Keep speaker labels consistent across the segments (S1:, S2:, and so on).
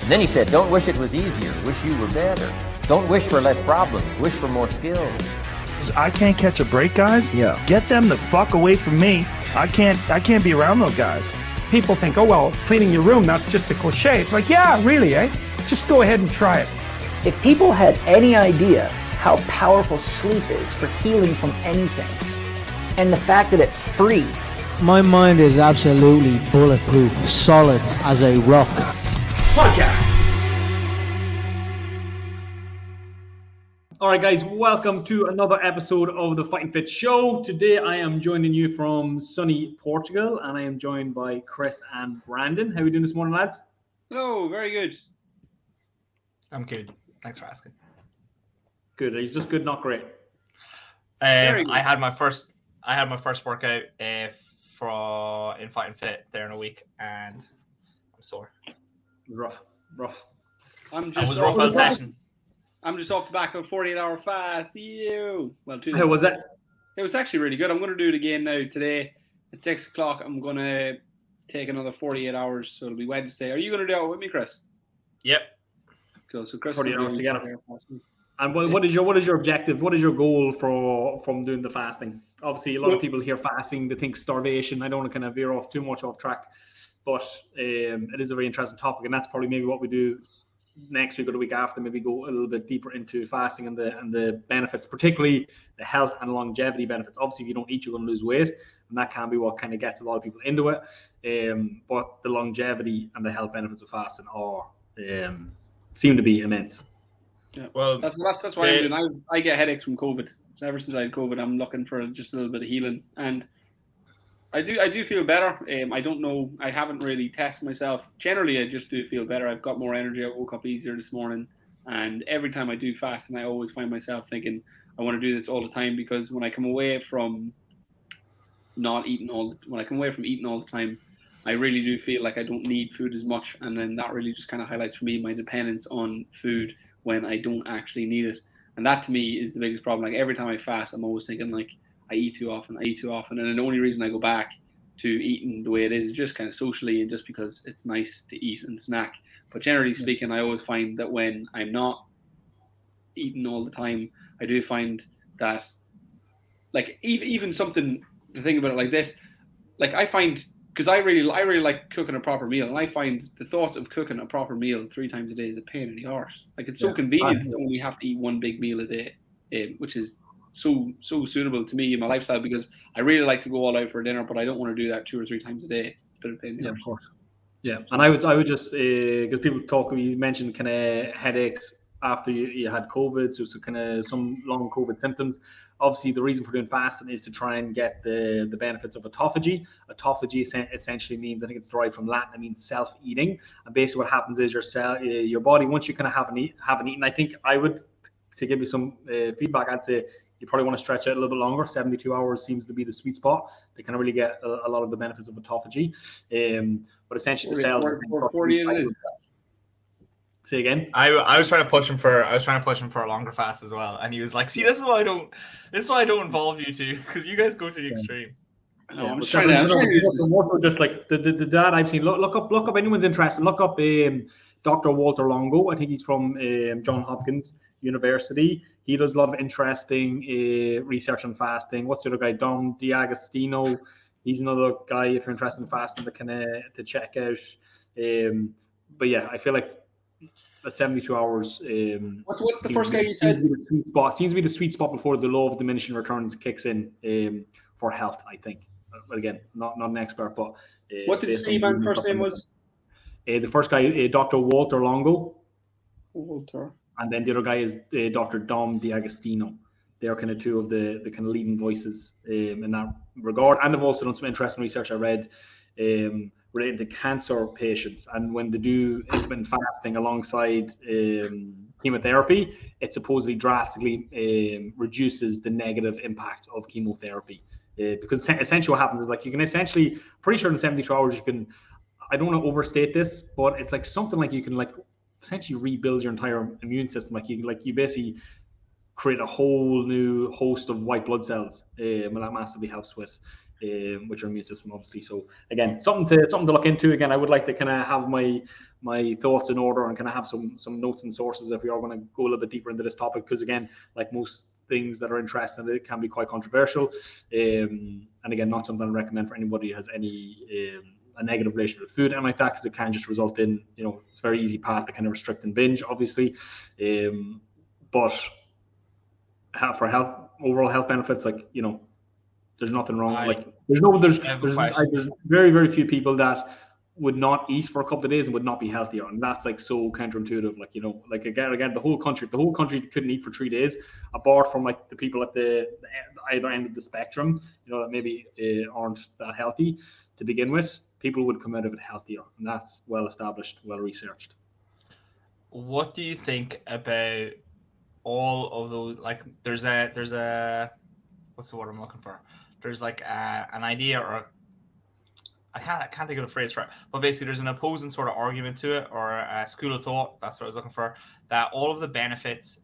S1: And then he said, don't wish it was easier, wish you were better. Don't wish for less problems, wish for more skills.
S2: I can't catch a break, guys.
S3: Yeah.
S2: Get them the fuck away from me. I can't be around those guys.
S4: People think, oh, well, cleaning your room, that's just a cliche. It's like, yeah, really, eh? Just go ahead and try it.
S3: If people had any idea how powerful sleep is for healing from anything, and the fact that it's free.
S5: My mind is absolutely bulletproof, solid as a rock.
S6: Podcast. All right, guys, welcome to another episode of the Fighting Fit Show. Today, I am joining you from sunny Portugal, and I am joined by Chris and Brandon. How are we doing this morning, lads?
S7: Hello, very good.
S8: I'm good. Thanks for asking.
S6: Good. He's just good, not great.
S8: I had my first workout in Fighting Fit there in a week, and I'm sore.
S6: Rough.
S7: I'm
S8: It was rough all session.
S7: I'm just off the back of a 48-hour fast. Ew. Well,
S6: How was it?
S7: It was actually really good. I'm going to do it again now today at 6 o'clock. I'm going to take another 48 hours, so it'll be Wednesday. Are you going to do it with me, Chris?
S8: Yep.
S7: Cool. So Chris,
S6: 48 hours together. And what is your objective? What is your goal from doing the fasting? Obviously, a lot of people hear fasting, they think starvation. I don't want to kind of veer off too much off track, but it is a very interesting topic, and that's probably maybe what we do next week or the week after. Maybe go a little bit deeper into fasting and the benefits, particularly the health and longevity benefits. Obviously, if you don't eat, you're going to lose weight, and that can be what kind of gets a lot of people into it. But the longevity and the health benefits of fasting are seem to be immense.
S7: Yeah, well, that's why I'm doing. I get headaches from COVID. So ever since I had COVID, I'm looking for just a little bit of healing, and I do feel better. I don't know. I haven't really tested myself. Generally, I just do feel better. I've got more energy. I woke up easier this morning, and every time I do fast, and I always find myself thinking I want to do this all the time, because when I come away from eating all the time, I really do feel like I don't need food as much, and then that really just kind of highlights for me my dependence on food when I don't actually need it. And that to me is the biggest problem. Like every time I fast, I'm always thinking like I eat too often. And then the only reason I go back to eating the way it is just kind of socially and just because it's nice to eat and snack. But generally speaking, I always find that when I'm not eating all the time, I do find that like even something to think about it like this, like I find, because I really like cooking a proper meal, and I find the thought of cooking a proper meal 3 times a day is a pain in the arse. Like it's so convenient to only have to eat one big meal a day, which is so suitable to me in my lifestyle, because I really like to go all out for dinner, but I don't want to do that 2 or 3 times a day. It's a bit of a pain in the arse.
S6: Of course. Yeah, and I would just because people talk, you mentioned kind of headaches after you had COVID, so kind of some long COVID symptoms. Obviously, the reason for doing fasting is to try and get the benefits of autophagy. Autophagy essentially means, I think it's derived from Latin, it means self-eating. And basically what happens is your body, once you kind of haven't eaten, I think I would, to give you some feedback, I'd say you probably want to stretch out a little bit longer. 72 hours seems to be the sweet spot. They can really get a lot of the benefits of autophagy. But essentially the cells...
S7: 40 it is.
S6: Say again.
S8: I was trying to push him for a longer fast as well, and he was like, "See, this is why I don't involve you two, because you guys go to the extreme."
S7: No, I'm just trying to
S6: just like the dad I've seen. Look up anyone's interested. Look up Dr. Walter Longo. I think he's from Johns Hopkins University. He does a lot of interesting research on fasting. What's the other guy? Dom D'Agostino. He's another guy if you're interested in fasting to check out. But yeah, I feel like at 72 hours.
S7: What's the first guy you said?
S6: Seems to be the sweet spot before the law of diminishing returns kicks in for health, I think. But again, not an expert, but
S7: what did Steve first name was?
S6: The first guy, Dr. Walter Longo.
S7: Walter.
S6: And then the other guy is Dr. Dom D'Agostino. They are kind of two of the kind of leading voices in that regard. And they've also done some interesting research I read related to cancer patients, and when they do intermittent fasting alongside chemotherapy, it supposedly drastically reduces the negative impact of chemotherapy. Because essentially what happens is, like, you can essentially, pretty sure in 72 hours you can, I don't want to overstate this, but it's like something like you can like essentially rebuild your entire immune system. You basically create a whole new host of white blood cells, and that massively helps with with your immune system, obviously. So again, something to look into. Again, I would like to kind of have my thoughts in order and kind of have some notes and sources if we are going to go a little bit deeper into this topic, because again, like most things that are interesting, it can be quite controversial, and again, not something I recommend for anybody who has any a negative relationship with food and like that, because it can just result in, it's a very easy path to kind of restrict and binge, obviously, but for overall health benefits, like, there's nothing wrong. There's very, very few people that would not eat for a couple of days and would not be healthier, and that's like so counterintuitive. Like, again, the whole country couldn't eat for 3 days, apart from like the people at the either end of the spectrum, that maybe aren't that healthy to begin with. People would come out of it healthier, and that's well established, well researched.
S8: What do you think about all of those? Like, there's a what's the word I'm looking for? There's like an idea, or I can't think of the phrase for it, but basically there's an opposing sort of argument to it, or a school of thought, that's what I was looking for, that all of the benefits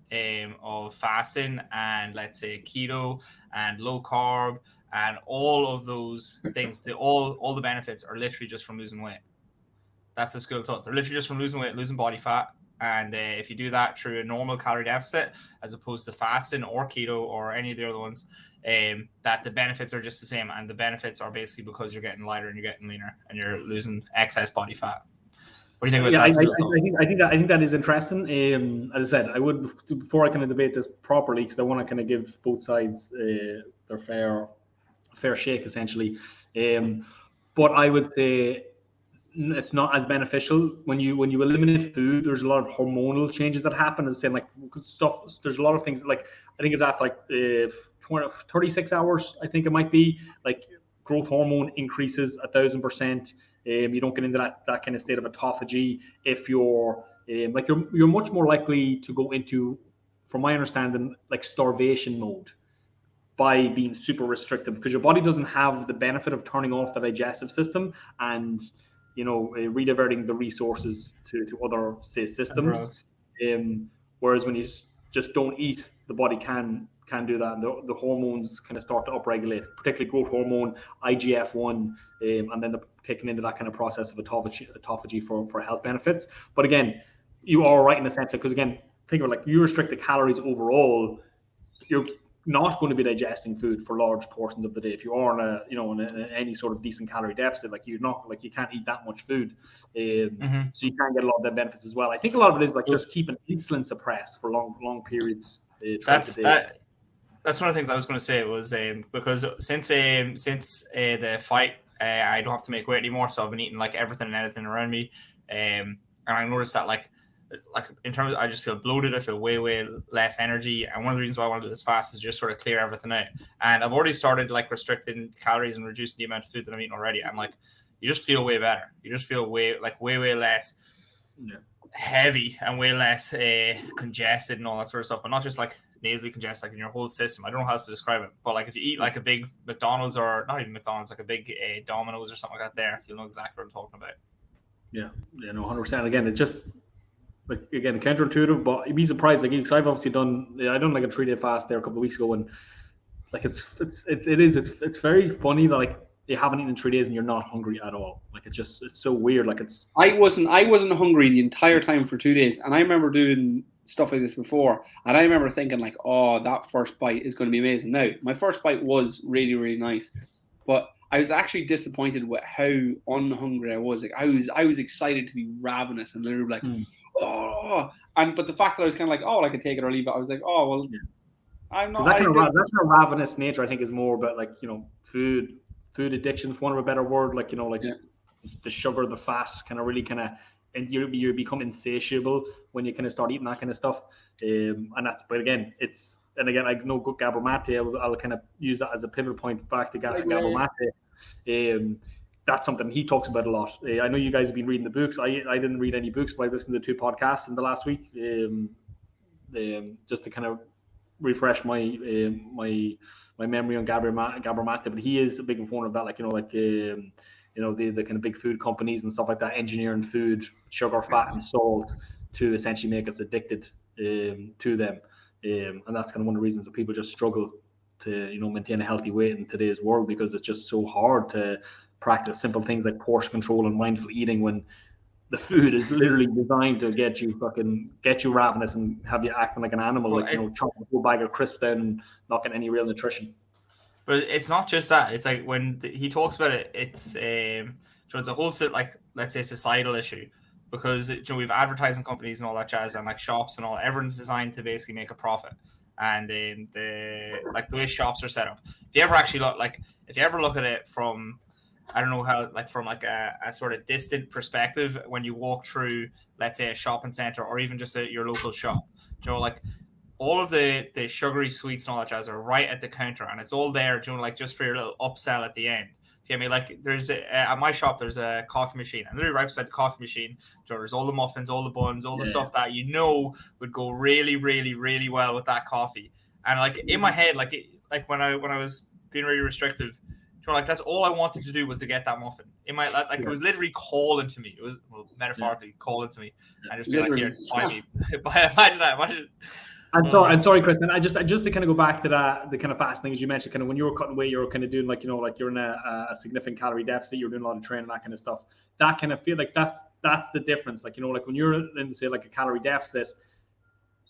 S8: of fasting and, let's say, keto and low carb and all of those things, all the benefits are literally just from losing weight. That's the school of thought. They're literally just from losing weight, losing body fat. And if you do that through a normal calorie deficit, as opposed to fasting or keto or any of the other ones, that the benefits are just the same. And the benefits are basically because you're getting lighter and you're getting leaner and you're losing excess body fat. What do you think about that?
S6: I think that is interesting. As I said, I would, before I kind of debate this properly, because I want to kind of give both sides their fair shake, essentially. But I would say it's not as beneficial when you eliminate food. There's a lot of hormonal changes that happen. As I said, like stuff. There's a lot of things. Like, I think it's after like 36 hours. I think it might be, like, growth hormone increases 1,000%. You don't get into that kind of state of autophagy if you're you're much more likely to go into, from my understanding, like starvation mode by being super restrictive, because your body doesn't have the benefit of turning off the digestive system and rediverting the resources to other, say, systems. Whereas when you just don't eat, the body can do that, and the hormones kind of start to upregulate, particularly growth hormone, IGF-1, and then taking into that kind of process of autophagy for health benefits. But again, you are right in the sense that, because again, think about, like, you restrict the calories overall, you're not going to be digesting food for large portions of the day. If you are in any sort of decent calorie deficit, like, you're not, like, you can't eat that much food, so you can get a lot of the benefits as well. I think a lot of it is like just keeping insulin suppressed for long periods.
S8: That's one of the things I was going to say was because since the fight, I don't have to make weight anymore, so I've been eating like everything and anything around me, and I noticed that like in terms of, I just feel bloated, I feel way less energy, and one of the reasons why I want to do this fast is just sort of clear everything out. And I've already started like restricting calories and reducing the amount of food that I'm eating already, and like you just feel way better. You just feel way less heavy and way less congested and all that sort of stuff, but not just like nasally congested, like in your whole system. I don't know how else to describe it, but like if you eat like a big McDonald's, or not even McDonald's, like a big Domino's or something like that, there you'll know exactly what I'm talking about. Yeah, no, 100%. Again, it just, like, again, counterintuitive, but you'd be surprised. Like, because I've obviously done like a 3-day fast there a couple of weeks ago, and like it's very funny that, like, you haven't eaten in 3 days and you're not hungry at all. Like, it's so weird. Like, I wasn't hungry the entire time for 2 days, and I remember doing stuff like this before, and I remember thinking like, oh, that first bite is going to be amazing. Now, my first bite was really, really nice, but I was actually disappointed with how unhungry I was. Like, I was excited to be ravenous and literally like, but the fact that I was kind of like, oh, well, I can take it or leave it, I was like, oh, well, I'm not. That kind of ravenous nature, I think, is more about, like, food addiction, for want of a better word, like, the sugar, the fat, kind of really kind of, and you become insatiable when you kind of start eating that kind of stuff. And that's, but again, I know Gabor Maté, I'll kind of use that as a pivot point back to Gabor Maté. That's something he talks about a lot. I know you guys have been reading the books. I didn't read any books, but I listened to 2 podcasts in the last week, just to kind of refresh my memory on Gabor Maté. But he is a big proponent of that, like, the kind of big food companies and stuff like that, engineering food, sugar, fat, and salt to essentially make us addicted to them. And that's kind of one of the reasons that people just struggle
S6: maintain a healthy weight in today's world, because it's just so hard to practice simple things like portion control and mindful eating when the food is literally designed to get you ravenous and have you acting like an animal, chopping a whole bag of crisps down and not getting any real nutrition.
S8: But it's not just that. It's like when he talks about it, it's it's a whole let's say societal issue, because we've advertising companies and all that jazz, and like shops and all. Everyone's designed to basically make a profit, and the way shops are set up. If you ever actually look at it from, I don't know how, from a sort of distant perspective, when you walk through, let's say, a shopping center or even just your local shop, all of the sugary sweets and all that jazz are right at the counter, and it's all there, just for your little upsell at the end. You know what I mean? There's at my shop, there's a coffee machine, and literally right beside the coffee machine, there's all the muffins, all the buns, all the stuff that would go really, really, really well with that coffee. And in my head, when I was being really restrictive, that's all I wanted to do was to get that muffin. In my it was literally calling to me. It was metaphorically calling to me, and just be here, buy me. Imagine.
S6: And sorry, Chris. And I just to kind of go back to that, the kind of fasting, as you mentioned, kind of when you were cutting weight, you were kind of doing you're in a significant calorie deficit, you're doing a lot of training, that kind of stuff. That kind of feel like that's the difference. When you're in, say, a calorie deficit,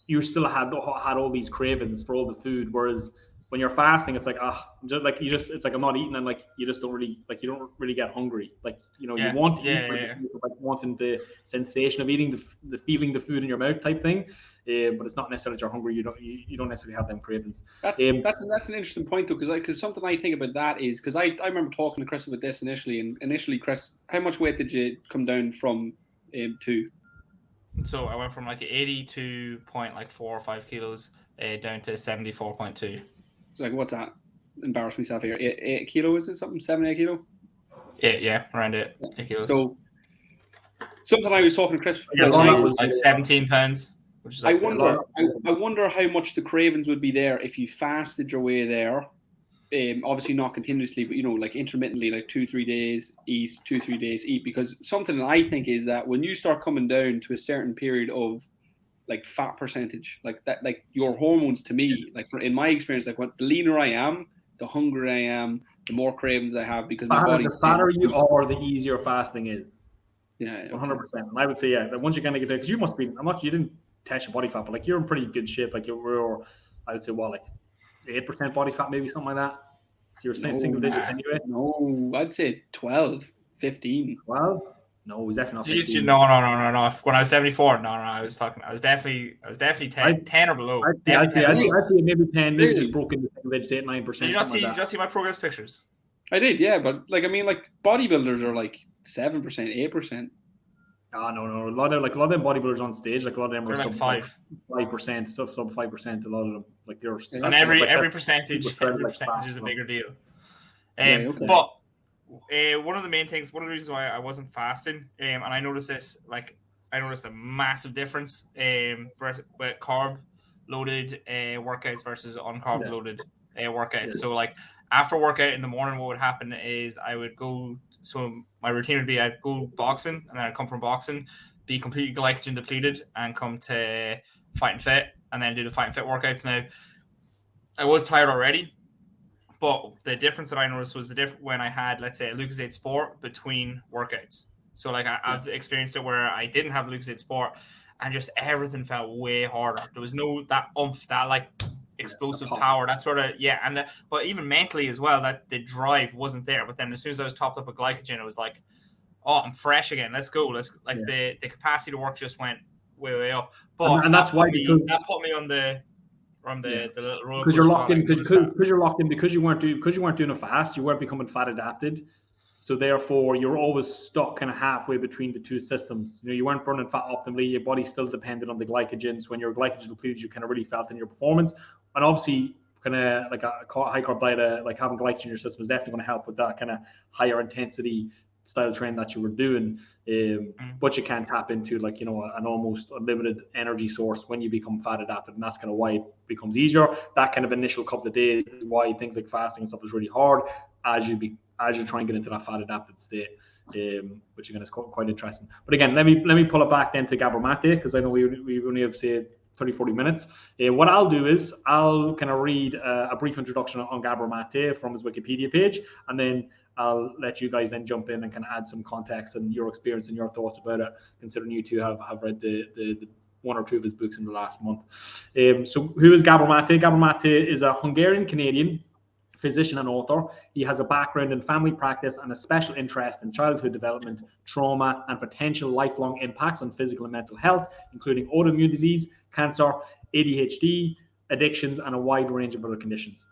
S6: you still had all these cravings for all the food, whereas when you're fasting, it's it's I'm not eating, and you just don't really you don't really get hungry. You want to eat, wanting the sensation of eating, the feeling the food in your mouth type thing. But it's not necessarily that you're hungry. You don't necessarily have them cravings.
S7: That's an interesting point though, because something I think about that is, because I remember talking to Chris about this initially, and initially, Chris, how much weight did you come down from to?
S8: So I went from 82.4 or 5 kilos down to 74.2.
S7: So what's that? Embarrass myself here. 8 kilo, is it something? 7, 8 kilo?
S8: Around 8 kilos.
S7: So something I was talking to Chris
S8: before, was 17 pounds. Which is
S7: I wonder how much the cravings would be there if you fasted your way there. Obviously not continuously, but intermittently, 2-3 days eat, 2-3 days eat. Because something that I think is that when you start coming down to a certain period of fat percentage, your hormones, to me, in my experience, the leaner I am, the hungrier I am, the more cravings I have, because my body.
S6: The fatter you are, the easier fasting is.
S7: Yeah,
S6: 100%. And I would say, once you kind of get there, because you must be, you didn't test your body fat, but you're in pretty good shape. I would say 8% body fat, maybe something like that. So you're saying single digit anyway?
S7: No, I'd say 12, 15.
S6: 12? No, it was definitely not 15.
S8: No. When I was 74, I was definitely 10 or below.
S6: I'd say maybe 10, maybe just broke into single digits, 8, 9%.
S8: Did you not see my progress pictures?
S7: I did, yeah, but bodybuilders are 7%, 8%.
S6: No. A lot of them bodybuilders on stage, a lot of them are sub 5%, sub 5%. A lot of them, they're.
S8: And every percentage is a bigger deal. But one of the reasons why I wasn't fasting, and I noticed this, I noticed a massive difference with carb loaded workouts versus uncarb loaded workouts. So after workout in the morning, what would happen is I would go. So my routine would be I'd go boxing, and then I'd come from boxing, be completely glycogen depleted, and come to Fight and Fit, and then do the Fight and Fit workouts. Now, I was tired already, but the difference that I noticed was when I had, let's say, a Lucozade Sport between workouts. So I've experienced it where I didn't have the Lucozade Sport, and just everything felt way harder. There was no that oomph, that explosive power, that sort of but even mentally as well, that the drive wasn't there. But then as soon as I was topped up with glycogen, it was I'm fresh again, let's go, the capacity to work just went way up. But
S6: and that's why
S8: that put me on the little roller,
S6: because you're locked in, because you weren't doing a fast, you weren't becoming fat adapted. So therefore, you're always stuck kind of halfway between the two systems. You weren't burning fat optimally. Your body still depended on the glycogens. When you're glycogen depleted, you kind of really felt in your performance. And obviously, kind of a high carb diet, having glycogen in your system is definitely going to help with that kind of higher intensity style training that you were doing. But you can tap into an almost unlimited energy source when you become fat adapted, and that's kind of why it becomes easier. That kind of initial couple of days is why things like fasting and stuff is really hard as you try and get into that fat adapted state, which again is quite interesting. But again, let me pull it back then to Gabor Maté, because I know we only have, say, 40 minutes. What I'll do is I'll kind of read a brief introduction on Gabor Maté from his Wikipedia page, and then I'll let you guys then jump in and kind of add some context and your experience and your thoughts about it, considering you two have read the one or two of his books in the last month. So who is Gabor Maté? Gabor Maté is a Hungarian-Canadian physician and author. He has a background in family practice and a special interest in childhood development, trauma, and potential lifelong impacts on physical and mental health, including autoimmune disease, cancer, ADHD, addictions, and a wide range of other conditions.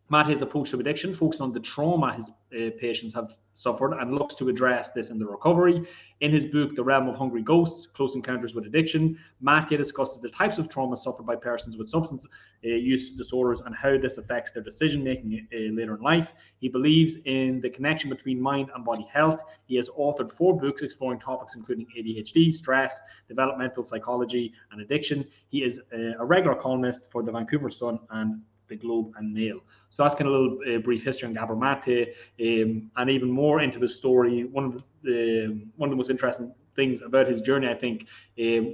S6: Maté's approach to addiction focuses on the trauma his patients have suffered and looks to address this in the recovery. In his book, The Realm of Hungry Ghosts, Close Encounters with Addiction, Maté discusses the types of trauma suffered by persons with substance use disorders and how this affects their decision-making later in life. He believes in the connection between mind and body health. He has authored 4 books exploring topics including ADHD, stress, developmental psychology, and addiction. He is a regular columnist for the Vancouver Sun and the Globe and Mail. So that's kind of a little brief history on Gabor Maté, and even more into the story. One of the most interesting things about his journey, I think,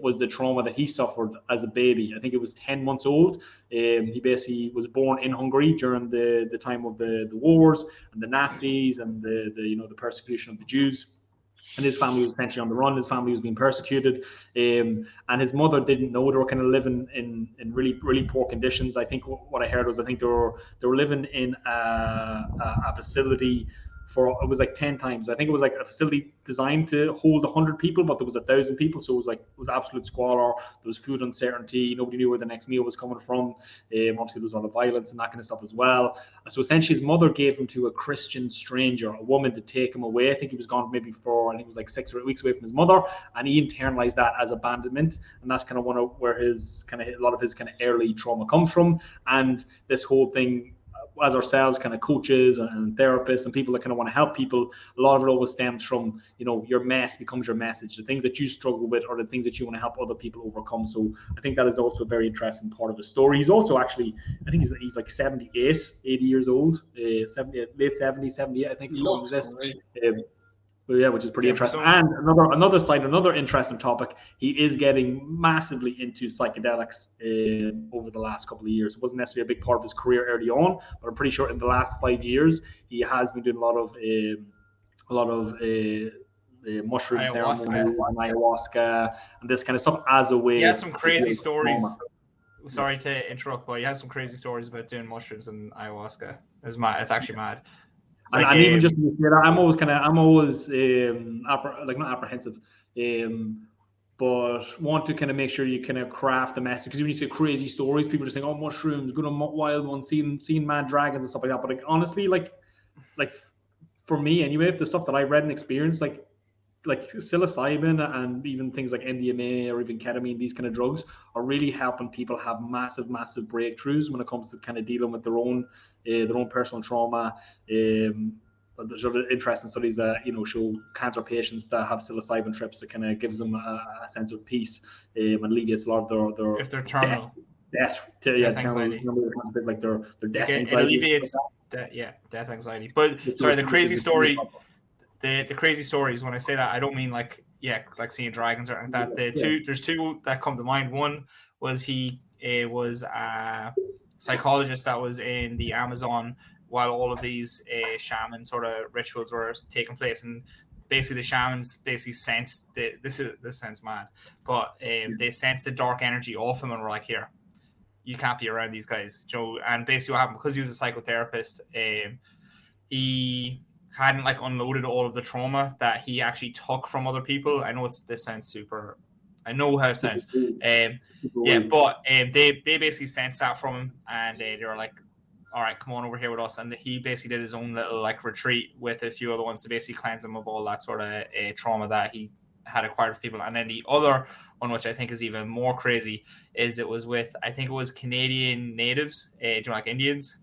S6: was the trauma that he suffered as a baby. I think it was 10 months old. He basically was born in Hungary during the time of the wars and the Nazis and the persecution of the Jews. And his family was essentially on the run. His family was being persecuted, and his mother didn't know. They were kind of living in really, really poor conditions. I think what I heard was they were living in a facility for, it was like 10 times. I think it was like a facility designed to hold 100 people, but there was 1,000 people. So it was absolute squalor. There was food uncertainty. Nobody knew where the next meal was coming from. Obviously, there was a lot of violence and that kind of stuff as well. So essentially, his mother gave him to a Christian stranger, a woman, to take him away. I think he was gone maybe I think it was like 6 or 8 weeks away from his mother. And he internalized that as abandonment. And that's kind of where a lot of his kind of early trauma comes from. And this whole thing, as ourselves, kind of coaches and therapists and people that kind of want to help people, a lot of it always stems from, your mess becomes your message. The things that you struggle with are the things that you want to help other people overcome. So I think that is also a very interesting part of the story. He's also actually, I think he's like 78, 80 years old, late 70s, 78, I think. Yeah, which is pretty interesting. And another interesting topic, he is getting massively into psychedelics over the last couple of years. It wasn't necessarily a big part of his career early on, but I'm pretty sure in the last 5 years he has been doing a lot of mushroom ceremonies and ayahuasca and this kind of stuff as a way.
S8: He has some crazy stories. Trauma. Sorry to interrupt, but he has some crazy stories about doing mushrooms and ayahuasca. It's actually mad.
S6: And even just to say that, I'm always not apprehensive, but want to kind of make sure you kind of craft the message, because when you say crazy stories, people just think, oh, mushrooms, good on wild ones, seeing mad dragons and stuff like that. But like, honestly, like for me anyway, if the stuff that I read and experienced, like psilocybin and even things like MDMA or even ketamine, these kind of drugs are really helping people have massive breakthroughs when it comes to kind of dealing with their own personal trauma. There's other interesting studies that show cancer patients that have psilocybin trips that kind of gives them a sense of peace and alleviates a lot of their
S8: if they're terminal
S6: death anxiety. Like their death anxiety.
S8: It alleviates death anxiety. But sorry, the crazy story. The crazy stories, when I say that, I don't mean like seeing dragons or anything like that. There's two that come to mind. One was he was a psychologist that was in the Amazon while all of these shaman sort of rituals were taking place, and basically the shamans basically sensed this sounds mad, but they sensed the dark energy off him and were like, here, you can't be around these guys, Joe. And basically what happened, because he was a psychotherapist, he hadn't unloaded all of the trauma that he actually took from other people. I know this sounds super, I know how it sounds. But they basically sensed that from him, and they were like, all right, come on over here with us. And he basically did his own little retreat with a few other ones to basically cleanse him of all that sort of trauma that he had acquired for people. And then the other one, which I think is even more crazy, is it was with, I think it was Canadian natives, Indians.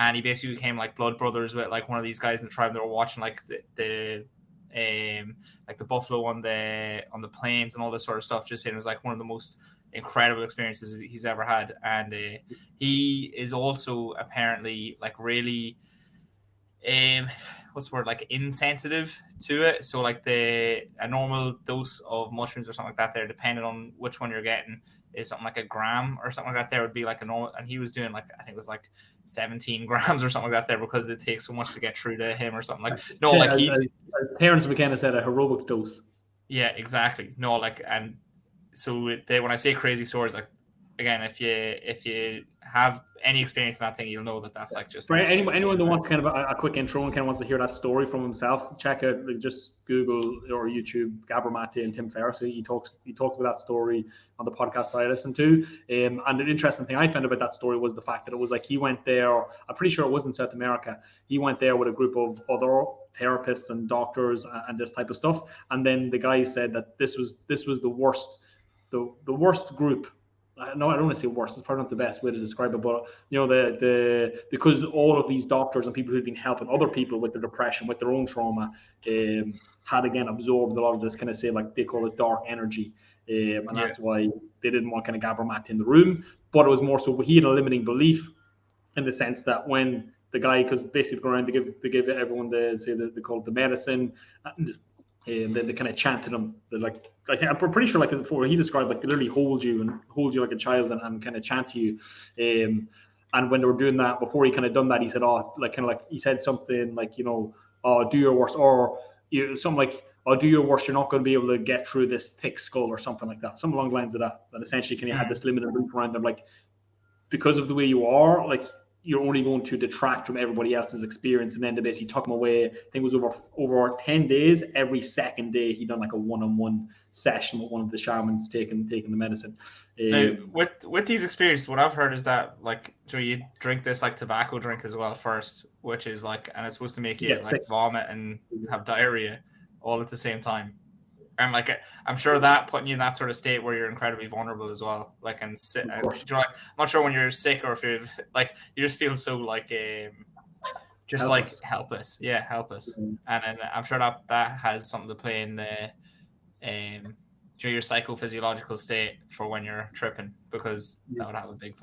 S8: And he basically became blood brothers with one of these guys in the tribe that were watching the buffalo on the plains and all this sort of stuff. Just saying, it was one of the most incredible experiences he's ever had. And he is also apparently really what's the word, like insensitive to it. So like a normal dose of mushrooms or something like that there, depending on which one you're getting, is something like a gram or something like that there would be like a normal, and he was doing like, I think it was like 17 grams or something like that there, because it takes so much to get through to him or something. Like, no, like he's
S6: as parents, we kind of said a heroic dose.
S8: Yeah, exactly. No, like, and so when I say crazy stories, like, again, if you have any experience in that thing, you'll know that that's like just
S6: for anyone that wants kind of a quick intro and kind of wants to hear that story from himself. Check out, like, just Google or YouTube Gabor Maté and Tim Ferriss. He talks about that story on the podcast that I listened to. And the interesting thing I found about that story was the fact that it was like he went there. I'm pretty sure it was in South America. He went there with a group of other therapists and doctors and this type of stuff. And then the guy said that this was the worst, the worst group. No, I don't want to say worse. It's probably not the best way to describe it, but because all of these doctors and people who'd been helping other people with their depression, with their own trauma, had again absorbed a lot of this kind of, say, like they call it dark energy, and that's why they didn't want kind of Gabromate in the room. But it was more so he had a limiting belief in the sense that when the guy, because basically go around they give everyone they call it the medicine, and then they kind of chanted them. Like I'm pretty sure, like before he described, like they literally hold you like a child and kind of chant to you. And when they were doing that, before he kind of done that, he said, he said something like, do your worst, or something like, do your worst. You're not going to be able to get through this thick skull or something like that. Something along the lines of that. That essentially kind of had this limited loop around them, like because of the way you are, like you're only going to detract from everybody else's experience. And then they basically took him away. I think it was over 10 days. Every second day, he done like a one-on-one session with one of the shamans taking the medicine.
S8: Now, with these experiences, what I've heard is that, like, so you drink this like tobacco drink as well first, which is like, and it's supposed to make you like vomit and have diarrhea all at the same time. And like, I'm sure that putting you in that sort of state where you're incredibly vulnerable as well. Like, I'm not sure when you're sick or if you're like, you just feel so like, just helpless. Like helpless. Yeah, helpless. Mm-hmm. And I'm sure that has something to play in the, your psychophysiological state for when you're tripping, because that would have a big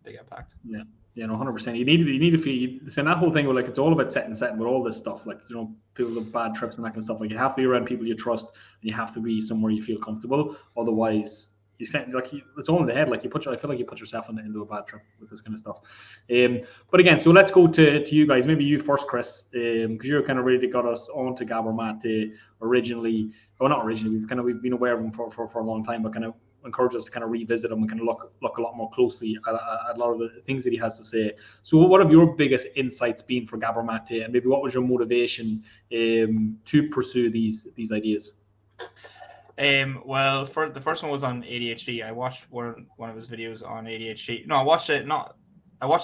S8: impact.
S6: Yeah. Yeah, no, 100%. You need to feel. So that whole thing, like, it's all about setting with all this stuff. Like, people have bad trips and that kind of stuff. Like, you have to be around people you trust, and you have to be somewhere you feel comfortable. Otherwise, it's all in the head. Like, I feel like you put yourself into a bad trip with this kind of stuff. But again, so let's go to you guys. Maybe you first, Chris, because you're kind of really got us onto Gabor Maté originally. Well, not originally. We've been aware of him for a long time, but kind of encourage us to kind of revisit him and kind of look a lot more closely at a lot of the things that he has to say. So what have your biggest insights been for Gabor Maté, and maybe what was your motivation to pursue these ideas?
S8: Well, for the first one was on ADHD. I watched one of his videos on ADHD. No, I watched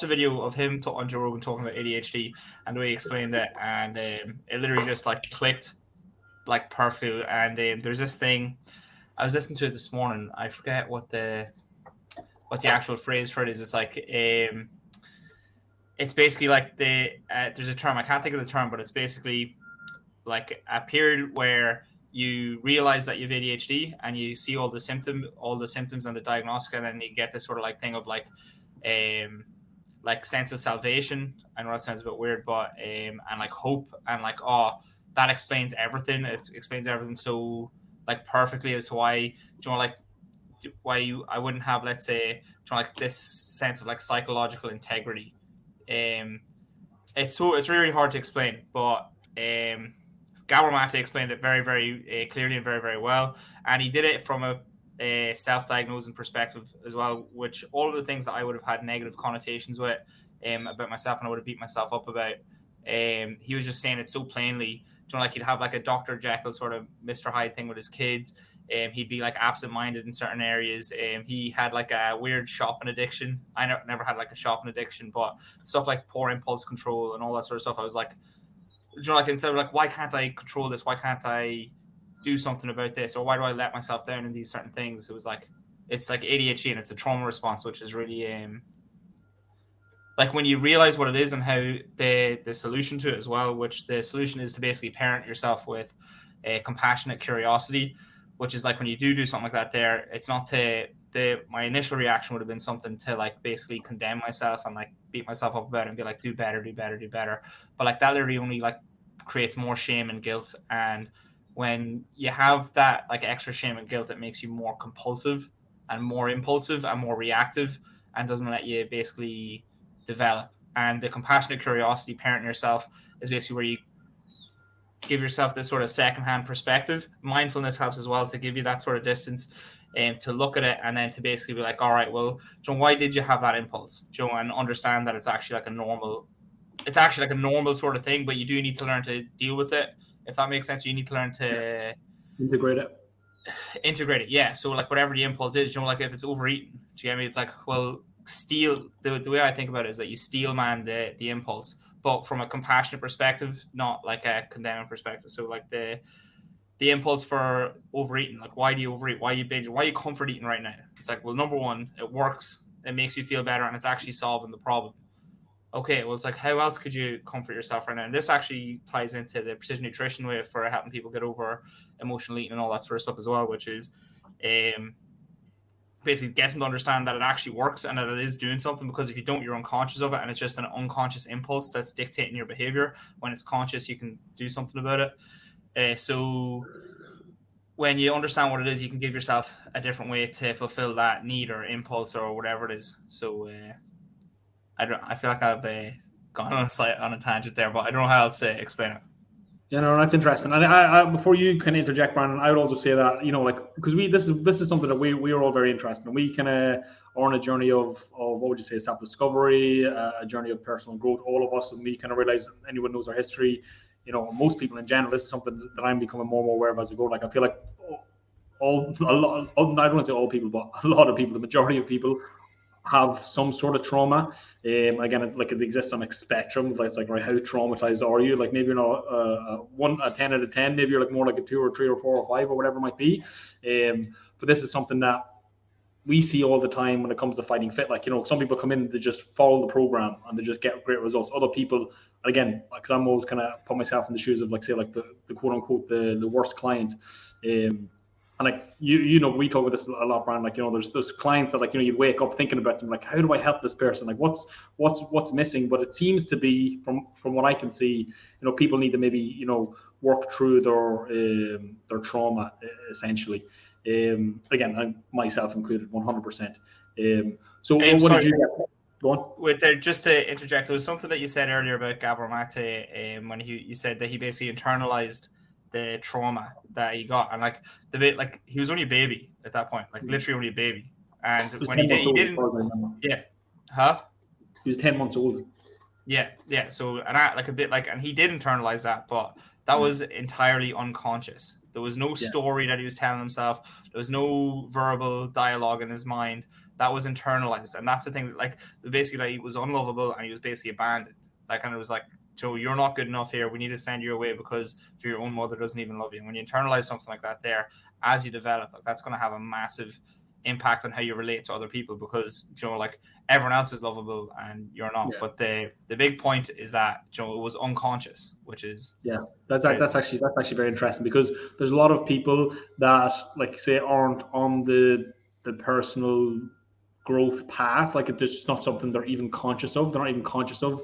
S8: a video of him on Joe Rogan talking about ADHD and the way he explained it, and it literally just like clicked like perfectly. And there's this thing, I was listening to it this morning. I forget what the actual phrase for it is. It's like it's basically like there's a term, I can't think of the term, but it's basically like a period where you realize that you have ADHD and you see all the symptoms and the diagnostic, and then you get this sort of like thing of like sense of salvation. I know that sounds a bit weird, but and like hope, and like, oh, that explains everything. It explains everything so like perfectly as to why I wouldn't have, let's say, like this sense of like psychological integrity. It's really hard to explain, but Gabor Maté explained it very, very clearly and very, very well, and he did it from a self-diagnosing perspective as well, which all of the things that I would have had negative connotations with about myself and I would have beat myself up about, he was just saying it so plainly. Like, he'd have like a Dr. Jekyll sort of Mr. Hyde thing with his kids. He'd be like absent-minded in certain areas. He had like a weird shopping addiction. I never had like a shopping addiction, but stuff like poor impulse control and all that sort of stuff. I was like, like, instead of like, why can't I control this? Why can't I do something about this? Or why do I let myself down in these certain things? It was like, it's like ADHD and it's a trauma response, which is really like when you realize what it is and how the solution to it as well, which the solution is to basically parent yourself with a compassionate curiosity, which is like when you do something like that there, it's not to my initial reaction would have been something to like basically condemn myself and like beat myself up about it and be like, do better. But like that literally only like creates more shame and guilt. And when you have that like extra shame and guilt, it makes you more compulsive and more impulsive and more reactive and doesn't let you basically develop. And the compassionate curiosity, parenting yourself, is basically where you give yourself this sort of secondhand perspective. Mindfulness helps as well to give you that sort of distance and to look at it and then to basically be like, all right, well, John, why did you have that impulse? Joe, and understand that it's actually like a normal sort of thing, but you do need to learn to deal with it. If that makes sense, you need to learn to
S6: integrate it.
S8: Yeah. So like whatever the impulse is, like if it's overeating, do you get me? It's like, well, steal the way I think about it is that you steel man the impulse, but from a compassionate perspective, not like a condemning perspective. So like the impulse for overeating, like why do you overeat? Why are you binge? Why are you comfort eating right now? It's like, well, number one, it works. It makes you feel better and it's actually solving the problem. Okay, well, it's like, how else could you comfort yourself right now? And this actually ties into the precision nutrition way for helping people get over emotional eating and all that sort of stuff as well, which is basically get them to understand that it actually works and that it is doing something, because if you don't, you're unconscious of it and it's just an unconscious impulse that's dictating your behavior. When it's conscious, you can do something about it. So when you understand what it is, you can give yourself a different way to fulfill that need or impulse or whatever it is. So I feel like I've gone on a tangent there, but I don't know how else to explain it.
S6: Yeah, no, that's interesting. And I before you can interject, Brandon, I would also say that, like, because this is something that we are all very interested in. We kind of are on a journey of what would you say, self-discovery, a journey of personal growth, all of us, and we kind of realize anyone knows our history. Most people in general, this is something that I'm becoming more and more aware of as we go. Like, I feel like I don't want to say all people, but a lot of people, the majority of people have some sort of trauma. Again, it exists on a spectrum. It's like, right, how traumatized are you? Like, maybe you're not a 10 out of 10. Maybe you're like more like a 2 or 3 or 4 or 5 or whatever it might be. But this is something that we see all the time when it comes to fighting fit. Like, some people come in, they just follow the program and they just get great results. Other people, again, because I'm always kind of put myself in the shoes of, like, say, like the quote unquote the worst client. And like, we talk about this a lot, Brian. Like, there's clients that, like, you wake up thinking about them, like, how do I help this person? Like, what's missing? But it seems to be, from what I can see, people need to maybe, work through their trauma, essentially. Again, I'm myself included, 100%. So what did you get? Go on.
S8: Just to interject, there was something that you said earlier about Gabor Maté, when you said that he basically internalized the trauma that he got, and like he was only a baby at that point, like literally only a baby, and when he didn't,
S6: he was 10 months old.
S8: Yeah. So and he did internalize that, but that was entirely unconscious. There was no story that he was telling himself. There was no verbal dialogue in his mind. That was internalized, and that's the thing. Like, basically, like, he was unlovable and he was basically abandoned. Like, and it was like, Joe, you're not good enough here. We need to send you away because your own mother doesn't even love you. And when you internalize something like that there, as you develop, like, that's going to have a massive impact on how you relate to other people, because, like, everyone else is lovable and you're not. Yeah. But the big point is that, it was unconscious, which is
S6: that's actually very interesting, because there's a lot of people that, like, say, aren't on the personal growth path. Like, it's just not something they're even conscious of. They're not even conscious of